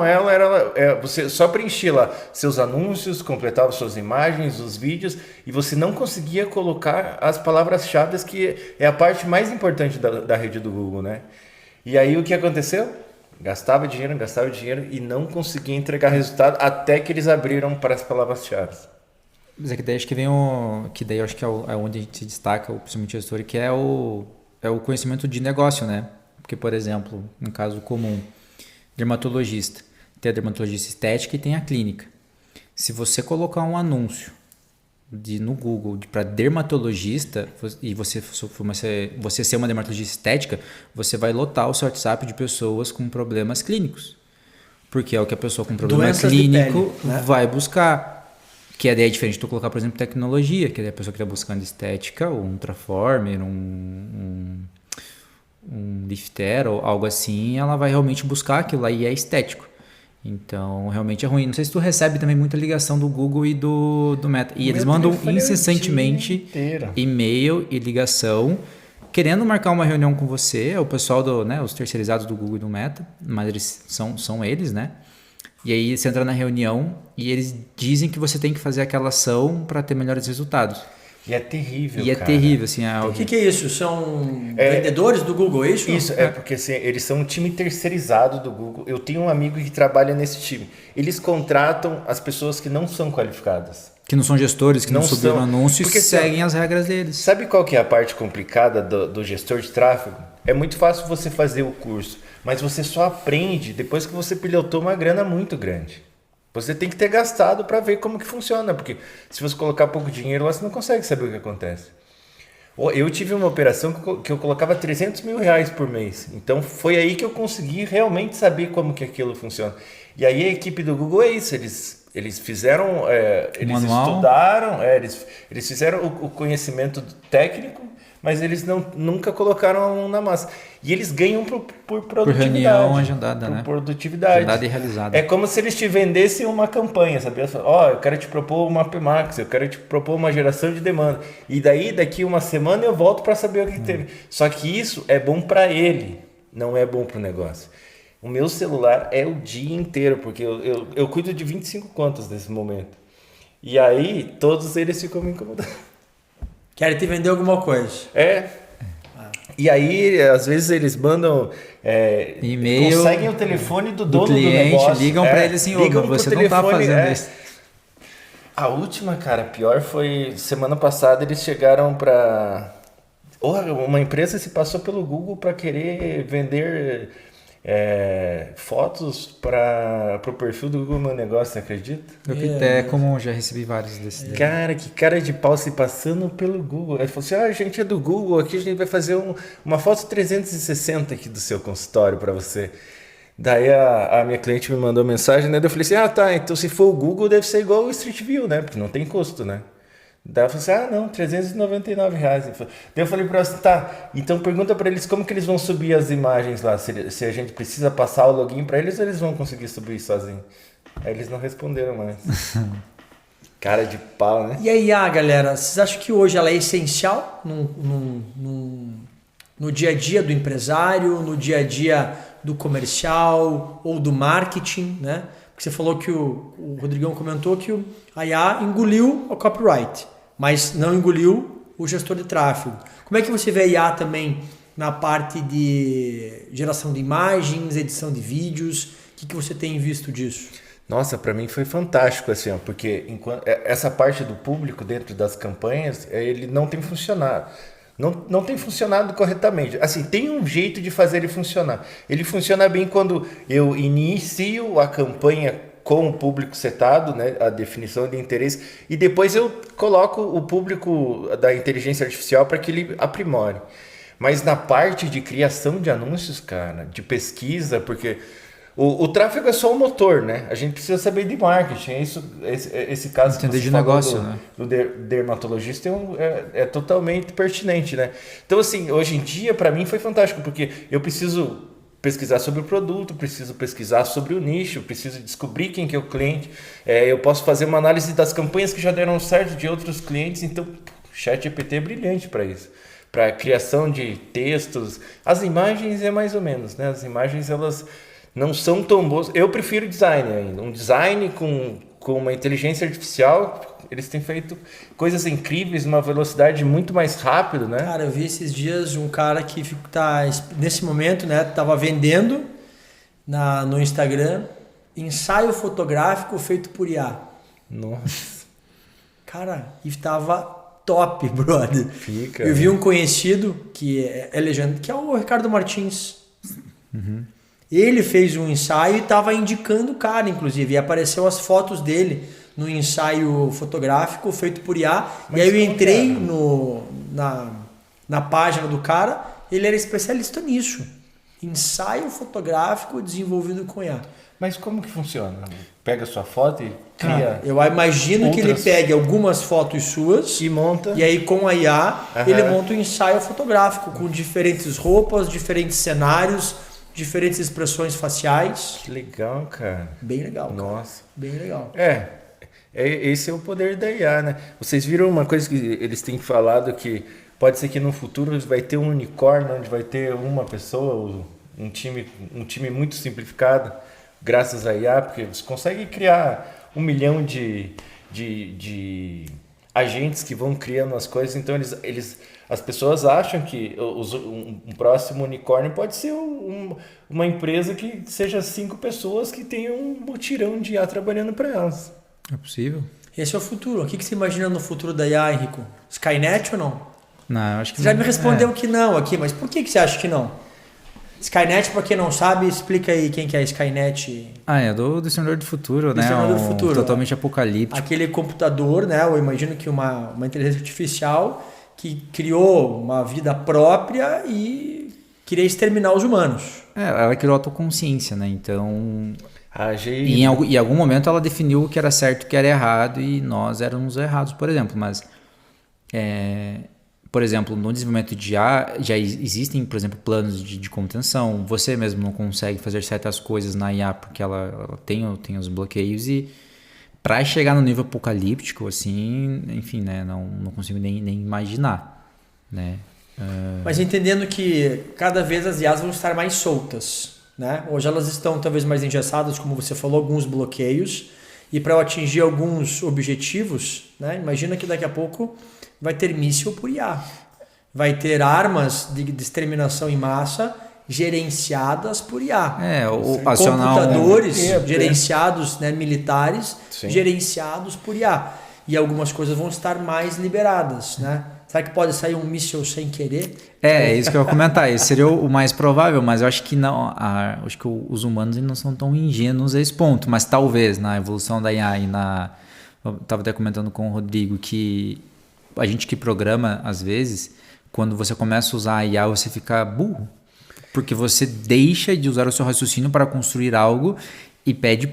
você só preenchia lá seus anúncios, completava suas imagens, os vídeos, e você não conseguia colocar as palavras-chave, que é a parte mais importante da rede do Google, né? E aí o que aconteceu? Gastava dinheiro e não conseguia entregar resultado até que eles abriram para as palavras-chave. Mas é que daí acho que que daí acho que é onde a gente se destaca, principalmente o gestor, que é o conhecimento de negócio, né? Porque, por exemplo, no caso comum, dermatologista. Tem a dermatologista estética e tem a clínica. Se você colocar um anúncio no Google para dermatologista e você ser uma dermatologista estética, você vai lotar o seu WhatsApp de pessoas com problemas clínicos. Porque é o que a pessoa com problema Doenças clínico de pele, né? vai buscar. Que a ideia é diferente de tu colocar, por exemplo, tecnologia, que é a pessoa que está buscando estética, ou um Traformer, um lifter ou algo assim, ela vai realmente buscar aquilo aí, é estético. Então, realmente é ruim. Não sei se tu recebe também muita ligação do Google e do Meta. E eles mandam incessantemente e-mail e ligação, querendo marcar uma reunião com você, o pessoal os terceirizados do Google e do Meta, mas eles são eles, né? E aí você entra na reunião e eles dizem que você tem que fazer aquela ação para ter melhores resultados. E é terrível, cara. Terrível, assim. O que é isso? São vendedores do Google, é isso? Isso, porque assim, eles são um time terceirizado do Google. Eu tenho um amigo que trabalha nesse time. Eles contratam as pessoas que não são qualificadas. Que não são gestores, que não subiram anúncio e seguem as regras deles. Sabe qual que é a parte complicada do gestor de tráfego? É muito fácil você fazer o curso, mas você só aprende depois que você pilotou uma grana muito grande. Você tem que ter gastado para ver como que funciona, porque se você colocar pouco dinheiro lá, você não consegue saber o que acontece. Eu tive uma operação que eu colocava 300 mil reais por mês. Então foi aí que eu consegui realmente saber como que aquilo funciona. E aí a equipe do Google é isso, eles Eles fizeram, eles Manual. estudaram, eles fizeram o conhecimento técnico, mas eles nunca colocaram a mão na massa. E eles ganham por produtividade. Por reunião agendada, por né? produtividade. Agendada e realizada. É como se eles te vendessem uma campanha, sabia? Eu quero te propor uma PMax, eu quero te propor uma geração de demanda. E daí, daqui uma semana, eu volto para saber o que teve. Só que isso é bom para ele, não é bom para o negócio. O meu celular é o dia inteiro, porque eu cuido de 25 contas nesse momento. E aí, todos eles ficam me incomodando. Querem te vender alguma coisa. E aí, às vezes, eles mandam... E-mail conseguem o telefone do dono cliente, do negócio. ligam para ele assim, ligam você pro não tá telefone, fazendo isso. A última, cara, pior foi... Semana passada, eles chegaram para... uma empresa se passou pelo Google para querer vender... fotos para o perfil do Google Meu Negócio, você acredita? É comum, já recebi vários desses. daí. Cara, que cara de pau se passando pelo Google. Ele falou assim, a gente é do Google, aqui a gente vai fazer uma foto 360 aqui do seu consultório para você. Daí a minha cliente me mandou mensagem, né? Daí eu falei assim, tá, então se for o Google deve ser igual o Street View, né? Porque não tem custo, né? Daí eu falei assim, não, R$399. Daí eu falei para ela assim, tá, então pergunta para eles como que eles vão subir as imagens lá, se a gente precisa passar o login para eles ou eles vão conseguir subir sozinho. Aí eles não responderam mais. Cara de pau, né? E a IA, galera, vocês acham que hoje ela é essencial no dia a dia do empresário, no dia a dia do comercial ou do marketing, né? Porque você falou que o Rodrigão comentou que a IA engoliu o copyright, mas não engoliu o gestor de tráfego. Como é que você vê a IA também na parte de geração de imagens, edição de vídeos? O que você tem visto disso? Nossa, para mim foi fantástico, assim, ó, porque essa parte do público dentro das campanhas, ele não tem funcionado. Não tem funcionado corretamente. Assim, tem um jeito de fazer ele funcionar. Ele funciona bem quando eu inicio a campanha com o público setado, né, a definição de interesse, e depois eu coloco o público da inteligência artificial para que ele aprimore. Mas na parte de criação de anúncios, cara, de pesquisa, porque o tráfego é só o motor, né? A gente precisa saber de marketing. Esse caso entender que você de falou negócio, né? do dermatologista é totalmente pertinente, né? Então, assim, hoje em dia, para mim, foi fantástico, porque eu preciso pesquisar sobre o produto, preciso pesquisar sobre o nicho, preciso descobrir quem que é o cliente. Eu posso fazer uma análise das campanhas que já deram certo de outros clientes. Então, o ChatGPT é brilhante para isso. Para criação de textos. As imagens é mais ou menos, né? As imagens, elas não são tão boas. Eu prefiro design ainda. Um design com uma inteligência artificial, eles têm feito coisas incríveis, uma velocidade muito mais rápida, né? Cara, eu vi esses dias um cara que tá nesse momento, né, tava vendendo no Instagram ensaio fotográfico feito por IA. Nossa. Cara, e tava top, brother. Fica. Eu vi um conhecido que é legenda, que é o Ricardo Martins. Uhum. Ele fez um ensaio e estava indicando o cara, inclusive. E apareceu as fotos dele no ensaio fotográfico feito por IA. Mas e aí eu entrei na página do cara, ele era especialista nisso. Ensaio fotográfico desenvolvido com IA. Mas como que funciona? Pega a sua foto e cria... Eu imagino que ele pegue algumas fotos suas e monta. E aí com a IA ele monta um ensaio fotográfico com diferentes roupas, diferentes cenários, diferentes expressões faciais. Que legal, cara. Bem legal, cara. Nossa. Bem legal. Esse é o poder da IA, né? Vocês viram uma coisa que eles têm falado, que pode ser que no futuro vai ter um unicórnio, onde vai ter uma pessoa, um time muito simplificado, graças à IA, porque você consegue criar 1 milhão de agentes que vão criando as coisas. Então as pessoas acham que um próximo unicórnio pode ser uma empresa que seja 5 pessoas que tenham um mutirão de IA trabalhando para elas. É possível? Esse é o futuro. O que você imagina no futuro da IA, Henrico? Skynet ou não? Não, eu acho que Você já me respondeu que não aqui, mas por que você acha que não? Skynet, para quem não sabe, explica aí quem que é Skynet. É do Senhor do Futuro, né? Senhor do Futuro, totalmente apocalíptico. Aquele computador, né? Eu imagino que uma inteligência artificial que criou uma vida própria e queria exterminar os humanos. Ela criou autoconsciência, né? Então, A E em algum momento ela definiu o que era certo e o que era errado, e nós éramos errados, por exemplo. Mas, por exemplo, no desenvolvimento de IA, já existem, por exemplo, planos de contenção. Você mesmo não consegue fazer certas coisas na IA porque ela tem os bloqueios, e para chegar no nível apocalíptico, assim, enfim, né, não consigo nem imaginar, né? Mas entendendo que cada vez as IAs vão estar mais soltas, né? Hoje elas estão talvez mais engessadas, como você falou, alguns bloqueios, e para eu atingir alguns objetivos, né? Imagina que daqui a pouco vai ter míssil por IA, vai ter armas de exterminação em massa gerenciadas por IA. Computadores gerenciados, né, militares, Sim. gerenciados por IA. E algumas coisas vão estar mais liberadas, né? Será que pode sair um míssil sem querer? É isso que eu ia comentar. Esse seria o mais provável, mas eu acho que não. Acho que os humanos ainda não são tão ingênuos a esse ponto. Mas talvez na evolução da IA eu estava até comentando com o Rodrigo que a gente que programa, às vezes, quando você começa a usar a IA, você fica burro. Porque você deixa de usar o seu raciocínio para construir algo e pede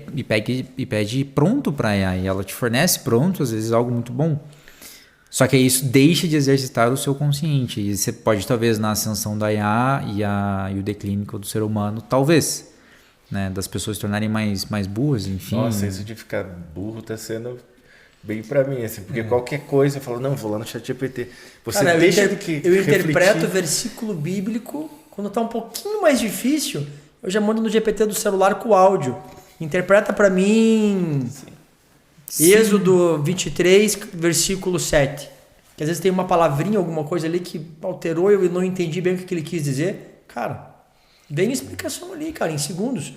pronto para a IA. E ela te fornece pronto, às vezes, algo muito bom. Só que isso deixa de exercitar o seu consciente. E você pode, talvez, na ascensão da IA e o declínio do ser humano, talvez, né, das pessoas se tornarem mais burras, enfim. Nossa, isso de ficar burro tá sendo bem pra mim, assim, porque qualquer coisa eu falo, não, vou lá no ChatGPT. Você Cara, deixa eu interpreto o versículo bíblico, quando tá um pouquinho mais difícil, eu já mando no GPT do celular com áudio. Interpreta pra mim... Sim. Êxodo 23, versículo 7. Que às vezes tem uma palavrinha, alguma coisa ali que alterou, eu não entendi bem o que ele quis dizer. Cara, dei explicação ali, cara, em segundos.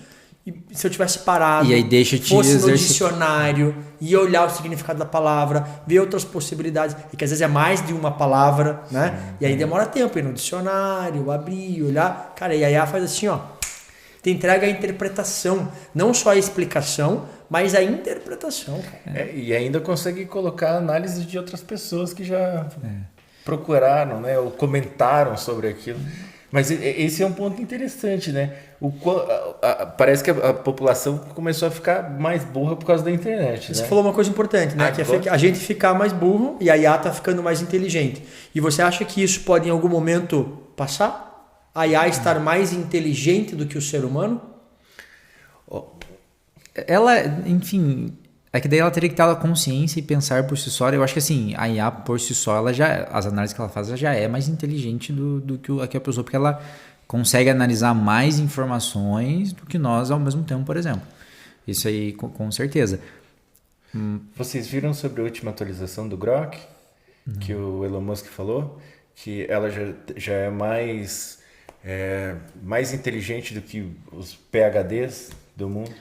E se eu tivesse parado, e aí fosse no dicionário, ia olhar o significado da palavra, ver outras possibilidades, e que às vezes é mais de uma palavra, né? E aí demora tempo ir no dicionário, abrir, olhar. Cara, e a IA faz assim, ó. Te entrega a interpretação, não só a explicação, mas a interpretação. E ainda consegue colocar análise de outras pessoas que já procuraram, né, ou comentaram sobre aquilo. Mas esse é um ponto interessante, né? Parece que a população começou a ficar mais burra por causa da internet. Você né? falou uma coisa importante, né? Que é a gente ficar mais burro e a IA tá ficando mais inteligente. E você acha que isso pode em algum momento passar? A IA estar mais inteligente do que o ser humano? Ela, enfim, é que daí ela teria que ter a consciência e pensar por si só. Eu acho que assim, a IA por si só, as análises que ela faz, ela já é mais inteligente do que a pessoa, porque ela consegue analisar mais informações do que nós ao mesmo tempo, por exemplo. Isso aí, com certeza. Vocês viram sobre a última atualização do Grok? Não. Que o Elon Musk falou? Que ela já é mais inteligente do que os PhDs do mundo,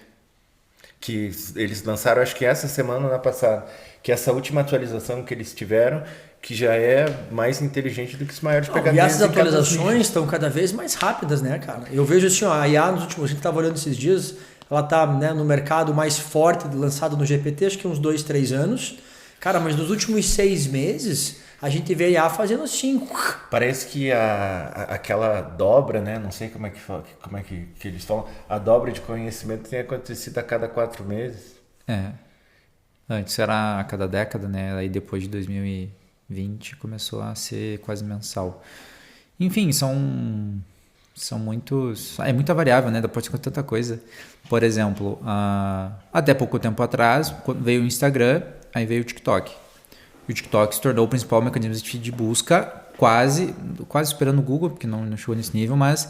que eles lançaram, acho que essa semana ou na passada, que essa última atualização que eles tiveram, que já é mais inteligente do que os maiores PhDs. E essas atualizações estão cada vez mais rápidas, né, cara? Eu vejo assim, ó, a IA nos últimos, a gente estava olhando esses dias, ela tá, né, no mercado mais forte, lançado no GPT, acho que uns 2, 3 anos. Cara, mas nos últimos 6 meses... A gente vê a IA fazendo assim. Parece que aquela dobra, né? Não sei como é que eles falam. A dobra de conhecimento tem acontecido a cada 4 meses. Antes era a cada década, né? Aí depois de 2020 começou a ser quase mensal. Enfim, são muitos... É muita variável, né? Pode ser tanta coisa. Por exemplo, até pouco tempo atrás, quando veio o Instagram, aí veio o TikTok. O TikTok se tornou o principal mecanismo de busca, quase superando o Google, porque não chegou nesse nível, mas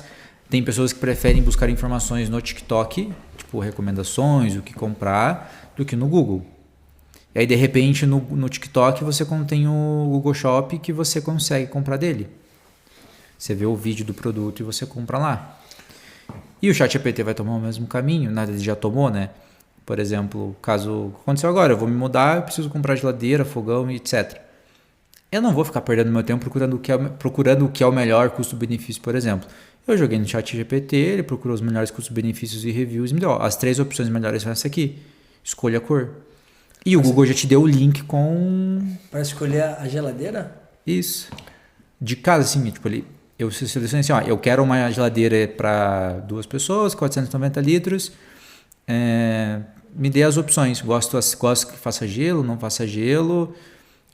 tem pessoas que preferem buscar informações no TikTok, tipo recomendações, o que comprar, do que no Google. E aí, de repente, no TikTok você tem o Google Shop que você consegue comprar dele. Você vê o vídeo do produto e você compra lá. E o ChatGPT vai tomar o mesmo caminho, nada, ele já tomou, né? Por exemplo, caso aconteceu agora, eu vou me mudar, eu preciso comprar geladeira, fogão e etc. Eu não vou ficar perdendo meu tempo procurando o que é o melhor custo-benefício, por exemplo. Eu joguei no ChatGPT, ele procurou os melhores custos-benefícios e reviews e me deu, as 3 opções melhores são essa aqui. Escolha a cor. E o Google já te deu o link com... Para escolher a geladeira? Isso. De casa, assim, tipo, eu selecionei assim, ó, eu quero uma geladeira para 2 pessoas, 490 litros... me dê as opções. Gosto que faça gelo, não faça gelo.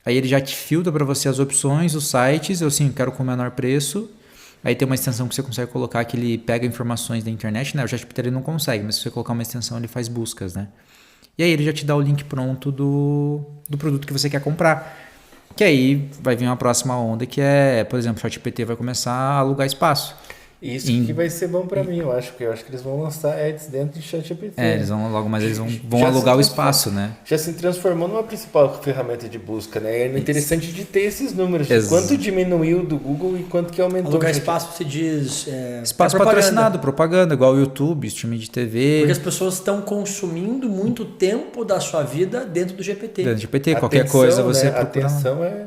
Aí ele já te filtra para você as opções, os sites. Eu sim, quero com o menor preço. Aí tem uma extensão que você consegue colocar que ele pega informações da internet, né? O ChatGPT ele não consegue, mas se você colocar uma extensão ele faz buscas, né? E aí ele já te dá o link pronto do produto que você quer comprar. Que aí vai vir uma próxima onda que é, por exemplo, o ChatGPT vai começar a alugar espaço. Isso que vai ser bom para mim, eu acho que eles vão lançar ads dentro de ChatGPT. Eles vão logo, mas eles vão alugar o espaço, né? Já se transformou numa principal ferramenta de busca, né? É interessante de ter esses números, quanto diminuiu do Google e quanto que aumentou. Alugar espaço, você diz... espaço patrocinado, propaganda, igual o YouTube, streaming de TV. Porque as pessoas estão consumindo muito tempo da sua vida dentro do GPT. Dentro do GPT, qualquer coisa você procura. Atenção é...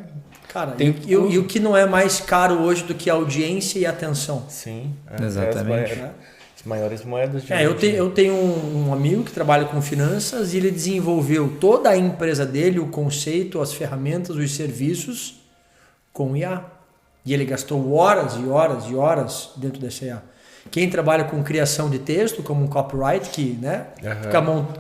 Cara, e o que não é mais caro hoje do que a audiência e a atenção? Sim, exatamente. As maiores moedas de eu tenho um amigo que trabalha com finanças e ele desenvolveu toda a empresa dele, o conceito, as ferramentas, os serviços com IA. E ele gastou horas e horas e horas dentro dessa IA. Quem trabalha com criação de texto, como um copyright, que, né,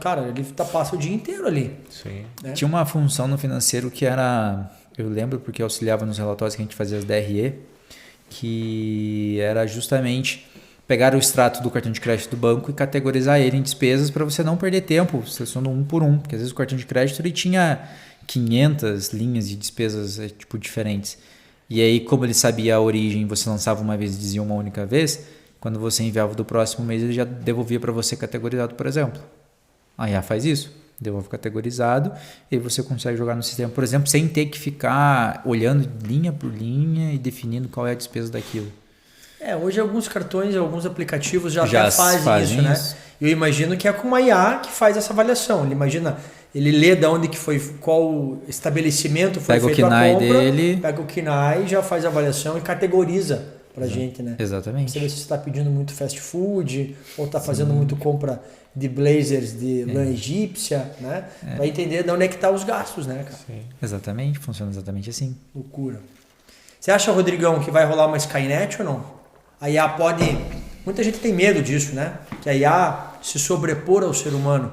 cara, ele passa o dia inteiro ali. Sim. Né? Tinha uma função no financeiro que era... Eu lembro porque eu auxiliava nos relatórios que a gente fazia as DRE, que era justamente pegar o extrato do cartão de crédito do banco e categorizar ele em despesas para você não perder tempo, selecionando um por um. Porque às vezes o cartão de crédito ele tinha 500 linhas de despesas diferentes. E aí, como ele sabia a origem, você lançava uma vez e dizia uma única vez, quando você enviava do próximo mês, ele já devolvia para você categorizado, por exemplo. A IA faz isso. Devolve categorizado e você consegue jogar no sistema, por exemplo, sem ter que ficar olhando linha por linha e definindo qual é a despesa daquilo. Hoje alguns cartões, alguns aplicativos já fazem isso, né? Eu imagino que é com uma IA que faz essa avaliação. Ele lê de onde que foi, qual estabelecimento foi feito a compra, pega o KINAI, já faz a avaliação e categoriza pra gente, né? Exatamente. Você vê se você está pedindo muito fast food ou está fazendo muito compra de blazers de lã egípcia, né? Vai entender de onde é que tá os gastos, né, cara? Sim. Exatamente, funciona exatamente assim. Loucura. Você acha, Rodrigão, que vai rolar uma Skynet ou não? A IA pode... Muita gente tem medo disso, né? Que a IA se sobrepor ao ser humano.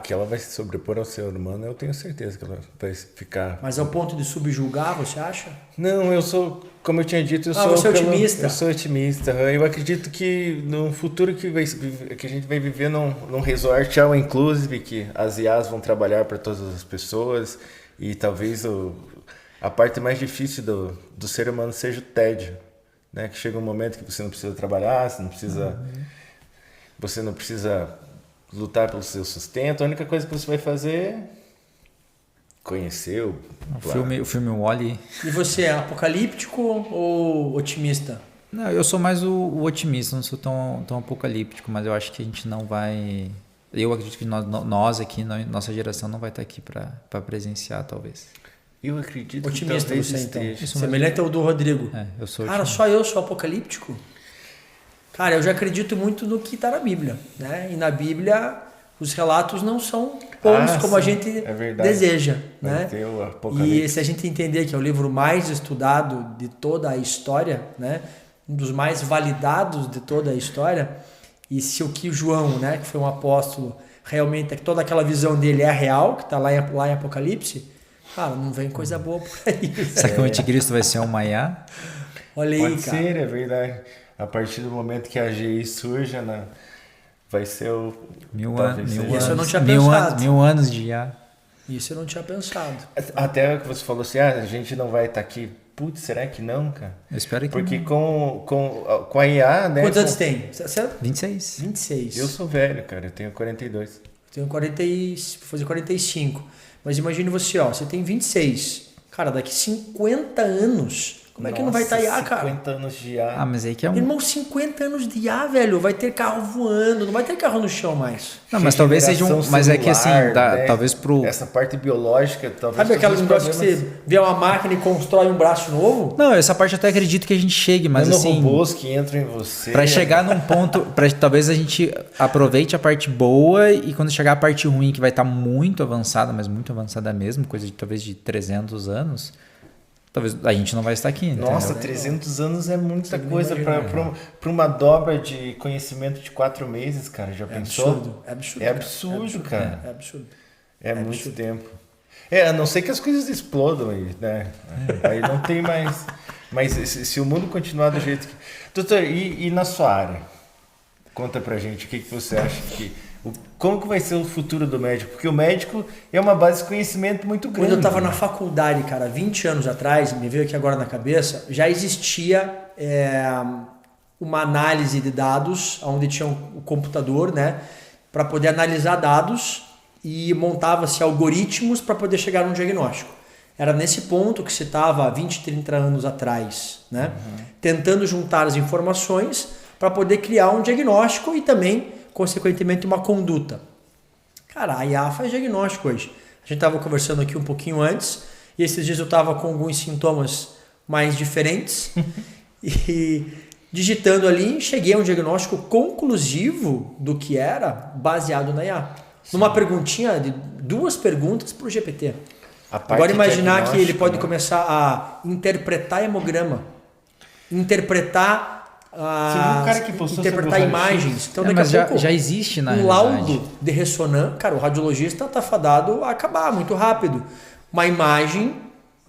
Que ela vai se sobrepor ao ser humano, eu tenho certeza que ela vai ficar... Mas ao ponto de subjugar, você acha? Não, eu sou, como eu tinha dito, você é otimista. Eu sou otimista. Eu acredito que no futuro que a gente vai viver num resort all inclusive, que as IAs vão trabalhar para todas as pessoas e talvez a parte mais difícil do ser humano seja o tédio, né? Que chega um momento que você não precisa trabalhar, você não precisa lutar pelo seu sustento, a única coisa que você vai fazer é conhecer o filme Wall-E. E você é apocalíptico ou otimista? Não, eu sou mais o otimista, não sou tão apocalíptico, mas eu acho que a gente não vai... Eu acredito que nós aqui, nossa geração não vai estar aqui para presenciar, talvez. Eu acredito otimista que você, então. Semelhante ao do Rodrigo. Eu sou Cara, otimista. só eu sou apocalíptico? Cara, eu já acredito muito no que está na Bíblia, né? E na Bíblia os relatos não são bons como a gente deseja, né? E se a gente entender que é o livro mais estudado de toda a história, né? Um dos mais validados de toda a história, e se o que João, né, que foi um apóstolo, realmente toda aquela visão dele é real, que está lá em Apocalipse, cara, não vem coisa boa por aí. Será que o anticristo vai ser um Maia? Olha aí, Pode ser, é verdade. A partir do momento que a AGI surja, vai ser o... Isso eu não tinha pensado. 1000 anos de IA. Isso eu não tinha pensado. Até que você falou assim, a gente não vai estar aqui. Putz, será que não, cara? Eu espero que Porque não. com a IA, né? Quantos anos tem? 26. 26. Eu sou velho, cara. Eu tenho 42. Tenho 40 vou fazer 45. Mas imagine você, você tem 26. Cara, daqui 50 anos... Como é que não vai estar IA, cara? 50 anos de IA. Mas aí que é Irmão, 50 anos de IA, velho. Vai ter carro voando, não vai ter carro no chão mais. Não, mas talvez seja mas é que assim, né? Talvez pro... Essa parte biológica, talvez... Sabe aquelas negócios que você vê uma máquina e constrói um braço novo? Não, essa parte eu até acredito que a gente chegue, mas assim... robôs que entram em você... Pra chegar num ponto... talvez a gente aproveite a parte boa e quando chegar a parte ruim, que vai estar muito avançada, mas muito avançada mesmo, coisa de talvez de 300 anos... talvez a gente não vai estar aqui. Nossa, entendeu? 300 anos é muita Consigo coisa imaginar. para uma dobra de conhecimento de 4 meses, cara. Já pensou? Absurdo. É absurdo. É cara. absurdo, cara. É absurdo. É muito tempo. A não ser que as coisas explodam aí, né? Aí não tem mais. Mas se o mundo continuar do jeito que. Doutor, e na sua área? Conta pra gente o que você acha que. Como que vai ser o futuro do médico? Porque o médico é uma base de conhecimento muito grande. Quando eu estava na faculdade, cara, 20 anos atrás, me veio aqui agora na cabeça, já existia uma análise de dados, onde tinha o computador, né, para poder analisar dados e montava-se algoritmos para poder chegar a um diagnóstico. Era nesse ponto que se estava 20, 30 anos atrás, né, tentando juntar as informações para poder criar um diagnóstico e também, consequentemente, uma conduta. Cara, a IA faz diagnóstico hoje. A gente estava conversando aqui um pouquinho antes e esses dias eu estava com alguns sintomas mais diferentes e digitando ali, cheguei a um diagnóstico conclusivo do que era baseado na IA. Numa perguntinha, de 2 perguntas para o GPT. Agora imaginar que ele pode começar a interpretar hemograma, interpretar imagens. Então, daqui mas a pouco, já existe na laudo de ressonância. Cara, o radiologista está fadado a acabar muito rápido. Uma imagem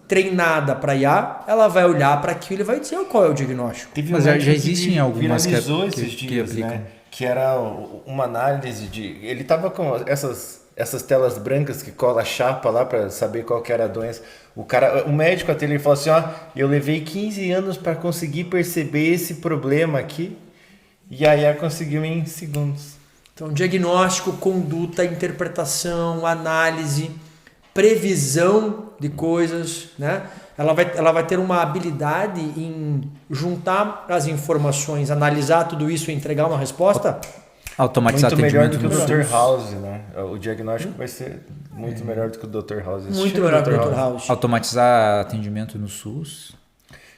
treinada para IA, ela vai olhar para aquilo e vai dizer qual é o diagnóstico. Mas já existem algumas que esses dias, aplicam. né? Que era uma análise de... Ele tava com essas telas brancas que cola a chapa lá para saber qual que era a doença. O médico até ele falou assim, eu levei 15 anos para conseguir perceber esse problema aqui e a IA conseguiu em segundos. Então, diagnóstico, conduta, interpretação, análise, previsão de coisas, né? Ela vai ter uma habilidade em juntar as informações, analisar tudo isso e entregar uma resposta Automatizar muito melhor do atendimento que o no Dr. SUS. House, né? O diagnóstico vai ser muito melhor do que o Dr. House. muito melhor que o Dr. House. Automatizar atendimento no SUS.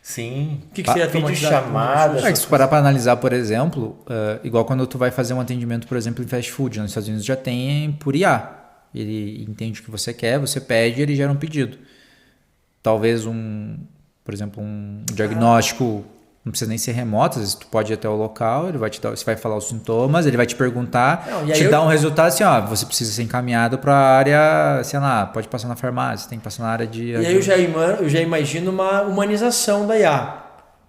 Sim. O que seria Vídeo automatizado? chamada. Se tu parar para analisar, por exemplo, igual quando tu vai fazer um atendimento, por exemplo, em fast food, nos Estados Unidos já tem por IA. Ele entende o que você quer, você pede e ele gera um pedido. Talvez por exemplo, um diagnóstico, não precisa nem ser remoto, às vezes tu pode ir até o local, ele vai te dar, você vai falar os sintomas, ele vai te perguntar, dar um resultado assim, você precisa ser encaminhado para a área, sei lá, pode passar na farmácia, tem que passar na área de... E aí eu já imagino uma humanização da IA,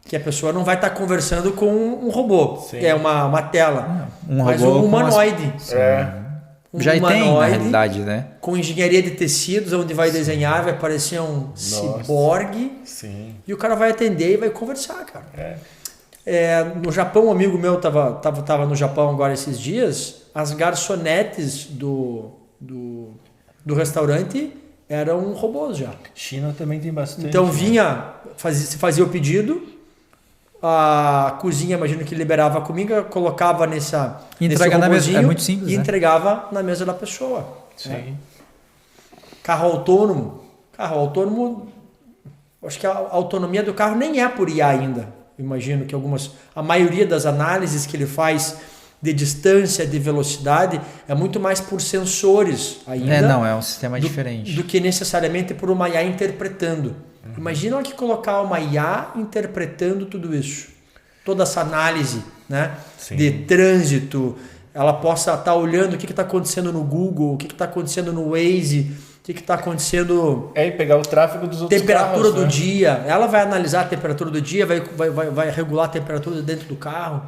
que a pessoa não vai estar conversando com um robô, Sim. que é uma tela, mas robô um humanoide. Já tem, na realidade, né? Com engenharia de tecidos, onde vai desenhar, vai parecer um ciborgue. Sim. E o cara vai atender e vai conversar, cara. No Japão, um amigo meu tava no Japão agora esses dias, as garçonetes do restaurante eram robôs já. China também tem bastante. Então se fazia o pedido, a cozinha, imagino que liberava a comida, colocava nesse Entrega na mesa, é muito simples, e né? entregava na mesa da pessoa. Sim. Carro autônomo, acho que a autonomia do carro nem é por IA ainda. Imagino que a maioria das análises que ele faz de distância, de velocidade, é muito mais por sensores ainda. É um sistema diferente. Do que necessariamente por uma IA interpretando. Imagina que colocar uma IA interpretando tudo isso. Toda essa análise, né, de trânsito, ela possa estar olhando o que está acontecendo no Google, o que está acontecendo no Waze, o que está acontecendo... E pegar o tráfego dos outros temperatura carros, do né? dia. Ela vai analisar a temperatura do dia, vai regular a temperatura dentro do carro.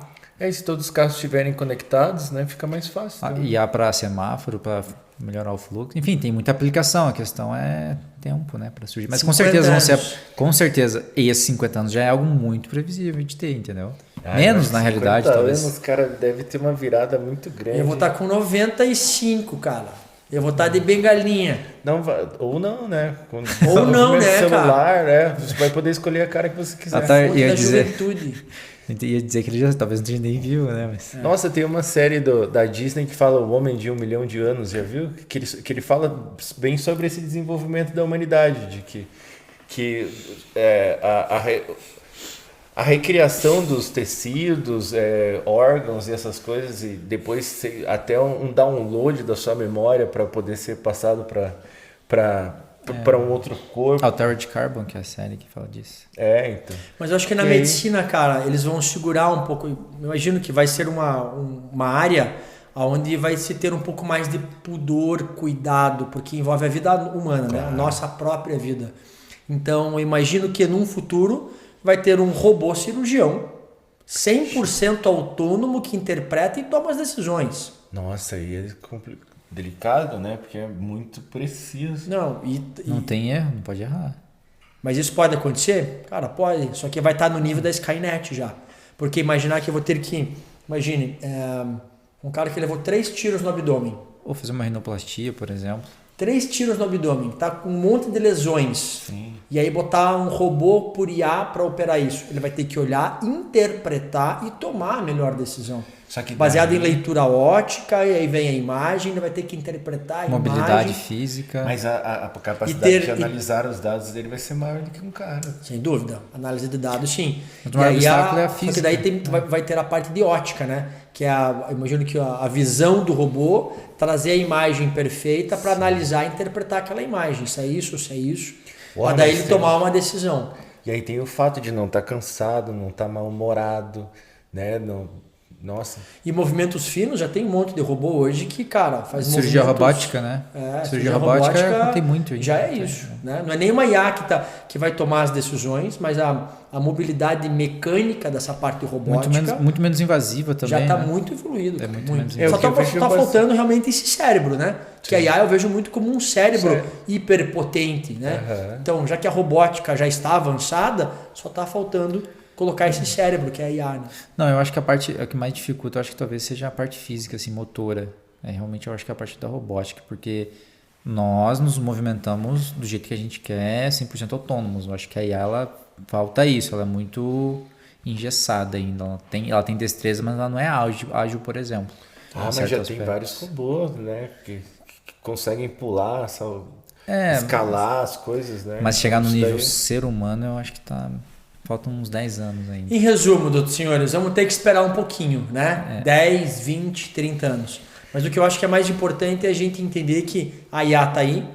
Se todos os carros estiverem conectados, né, fica mais fácil. IA para semáforo, para melhorar o fluxo. Enfim, tem muita aplicação. A questão é tempo, né, para surgir. Mas com certeza vão ser... Com certeza, e esses 50 anos já é algo muito previsível de ter, entendeu? Menos, na realidade, talvez. Anos, cara, deve ter uma virada muito grande. Eu vou estar com 95, cara. Eu vou estar de bengalinha. Não, ou não, né? Ou não, né, celular, né? Você vai poder escolher a cara que você quiser. Ia dizer... juventude. Ia dizer que ele já talvez não nem viu, né? Mas... Nossa, tem uma série da Disney que fala O Homem de 1 Milhão de Anos, já viu? Que ele fala bem sobre esse desenvolvimento da humanidade, de que a recriação dos tecidos, órgãos e essas coisas, e depois até um download da sua memória para poder ser passado para para um outro corpo. Altered Carbon, que é a série que fala disso. Então. Mas eu acho que na E aí? medicina, cara, eles vão segurar um pouco. Eu imagino que vai ser uma área onde vai se ter um pouco mais de pudor, cuidado, porque envolve a vida humana, né? A nossa própria vida. Então, eu imagino que num futuro vai ter um robô cirurgião 100% autônomo que interpreta e toma as decisões. Nossa, aí é delicado, né? Porque é muito preciso. Não, Não tem erro, não pode errar. mas isso pode acontecer? Cara, pode. Só que vai estar no nível da Skynet já. Porque imaginar que eu vou ter que... Imagine, um cara que levou 3 tiros no abdômen. Ou fazer uma rinoplastia, por exemplo. 3 tiros no abdômen, tá com um monte de lesões. Sim. E aí botar um robô por IA para operar isso. Ele vai ter que olhar, interpretar e tomar a melhor decisão. Só que Baseado daí- em leitura ótica, e aí vem a imagem, ele vai ter que interpretar a Mobilidade imagem. física. Mas a capacidade E ter- de analisar os dados dele vai ser maior do que um cara. Sem dúvida. Análise de dados, sim. Mas o maior obstáculo é a só que física. daí vai ter a parte de ótica, né? Que é eu imagino que a visão do robô trazer a imagem perfeita para analisar e interpretar aquela imagem. Se é isso, se é isso. Uau, Para daí mas ele tem- tomar uma decisão. E aí tem o fato de não estar cansado, não estar mal-humorado, né? Nossa. E movimentos finos, já tem um monte de robô hoje que, cara, faz Cirurgia movimentos... robótica, né? Cirurgia robótica tem muito. Já é isso. Né? Não é nem uma IA que vai tomar as decisões, mas a mobilidade mecânica dessa parte robótica Muito menos invasiva também. já está né? muito evoluído. É cara, muito menos Só invasivo. está É o que eu vejo faltando realmente esse cérebro, né? Que a IA eu vejo muito como um cérebro Sério? hiperpotente, né? Aham. Então, já que a robótica já está avançada, só está faltando colocar esse cérebro, que é a IA, né? Não, eu acho que a que mais dificulta, eu acho que talvez seja a parte física, assim, motora. Realmente eu acho que é a parte da robótica, porque nós nos movimentamos do jeito que a gente quer, 100% autônomos. Eu acho que a IA, ela falta isso, ela é muito engessada ainda. Ela tem destreza, mas ela não é ágil, por exemplo. em Mas certos já tem aspectos. vários robôs, né? Que conseguem pular, É, escalar as coisas, né? Mas chegar no Isso nível daí- ser humano, eu acho que faltam uns 10 anos ainda. Em resumo, doutor senhores, vamos ter que esperar um pouquinho, né? 10, 20, 30 anos. Mas o que eu acho que é mais importante é a gente entender que a IA está aí.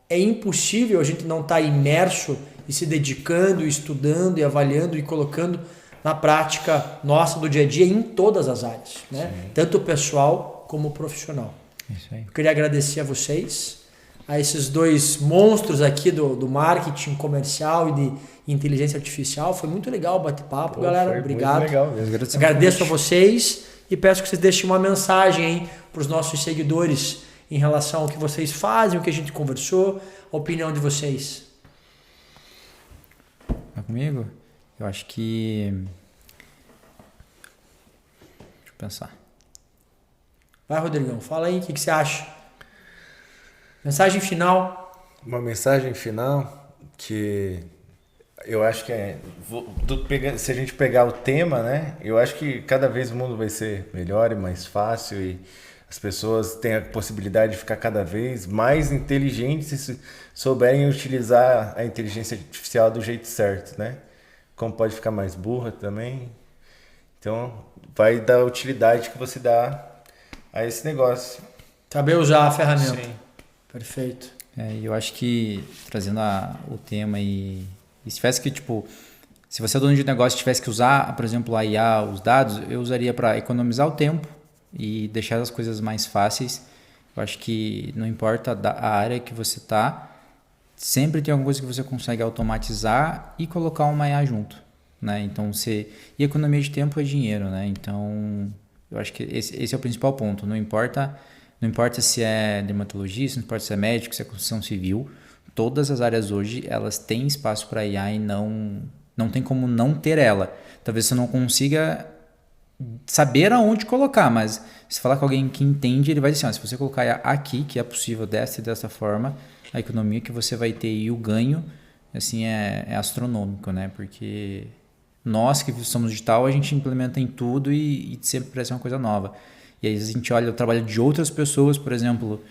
É impossível a gente não estar imerso e se dedicando, estudando e avaliando e colocando na prática nossa do dia a dia em todas as áreas, né? Tanto pessoal como profissional. Isso aí. Eu queria agradecer a vocês, a esses 2 monstros aqui do marketing comercial e de inteligência artificial. Foi muito legal o bate-papo, Pô, galera. foi muito Obrigado. legal mesmo. Agradeço a vocês e peço que vocês deixem uma mensagem para os nossos seguidores em relação ao que vocês fazem, o que a gente conversou, a opinião de vocês. Tá comigo? Eu acho que... Deixa eu pensar. Vai, Rodrigão, fala aí o que você acha. Mensagem final. Uma mensagem final que eu acho que se a gente pegar o tema, né? Eu acho que cada vez o mundo vai ser melhor e mais fácil e as pessoas têm a possibilidade de ficar cada vez mais inteligentes se souberem utilizar a inteligência artificial do jeito certo, né? Como pode ficar mais burra também. Então, vai dar utilidade que você dá a esse negócio. Saber usar a ferramenta. Sim. Perfeito. E eu acho que, trazendo o tema e se tivesse que, tipo, se você é dono de negócio e tivesse que usar, por exemplo, a IA, os dados, eu usaria para economizar o tempo e deixar as coisas mais fáceis. Eu acho que não importa a área que você está, sempre tem alguma coisa que você consegue automatizar e colocar uma IA junto, né? Então, e economia de tempo é dinheiro, né? Então, eu acho que esse é o principal ponto. Não importa se é dermatologista, não importa se é médico, se é construção civil, todas as áreas hoje, elas têm espaço para IA e não tem como não ter ela. Talvez você não consiga saber aonde colocar, mas se falar com alguém que entende, ele vai dizer assim, se você colocar IA aqui, que é possível dessa e dessa forma, a economia que você vai ter e o ganho, assim, é astronômico, né? Porque nós que somos digital, a gente implementa em tudo e sempre parece uma coisa nova. E aí a gente olha o trabalho de outras pessoas, por exemplo,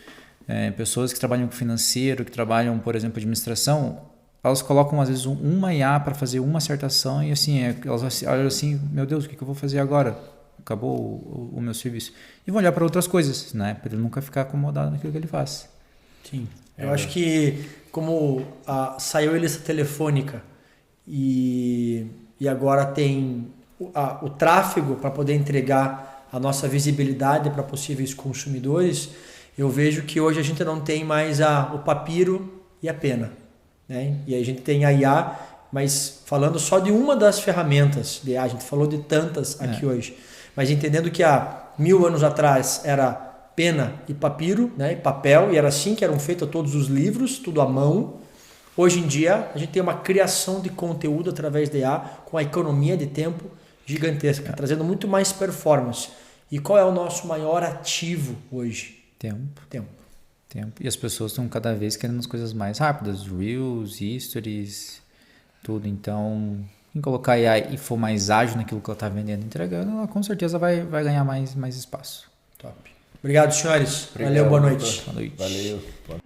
pessoas que trabalham com financeiro, que trabalham, por exemplo, administração, elas colocam às vezes uma IA para fazer uma certa ação e assim, elas olham assim, meu Deus, o que eu vou fazer agora? Acabou o meu serviço. E vão olhar para outras coisas, né? Para ele nunca ficar acomodado naquilo que ele faz. Sim. Eu acho que como saiu a lista telefônica e agora tem o tráfego para poder entregar a nossa visibilidade para possíveis consumidores, eu vejo que hoje a gente não tem mais o papiro e a pena, né? E a gente tem a IA, mas falando só de uma das ferramentas de IA, a gente falou de tantas aqui hoje, mas entendendo que há 1000 anos atrás era pena e papiro, né, e papel, e era assim que eram feitos todos os livros, tudo à mão. Hoje em dia, a gente tem uma criação de conteúdo através da IA com a economia de tempo gigantesca, trazendo muito mais performance. E qual é o nosso maior ativo hoje? Tempo. E as pessoas estão cada vez querendo as coisas mais rápidas, Reels, Stories, tudo. Então, em colocar AI e for mais ágil naquilo que ela está vendendo e entregando, ela com certeza vai ganhar mais espaço. Top. Obrigado, senhores. Obrigado, Valeu, boa noite. Boa noite. Valeu.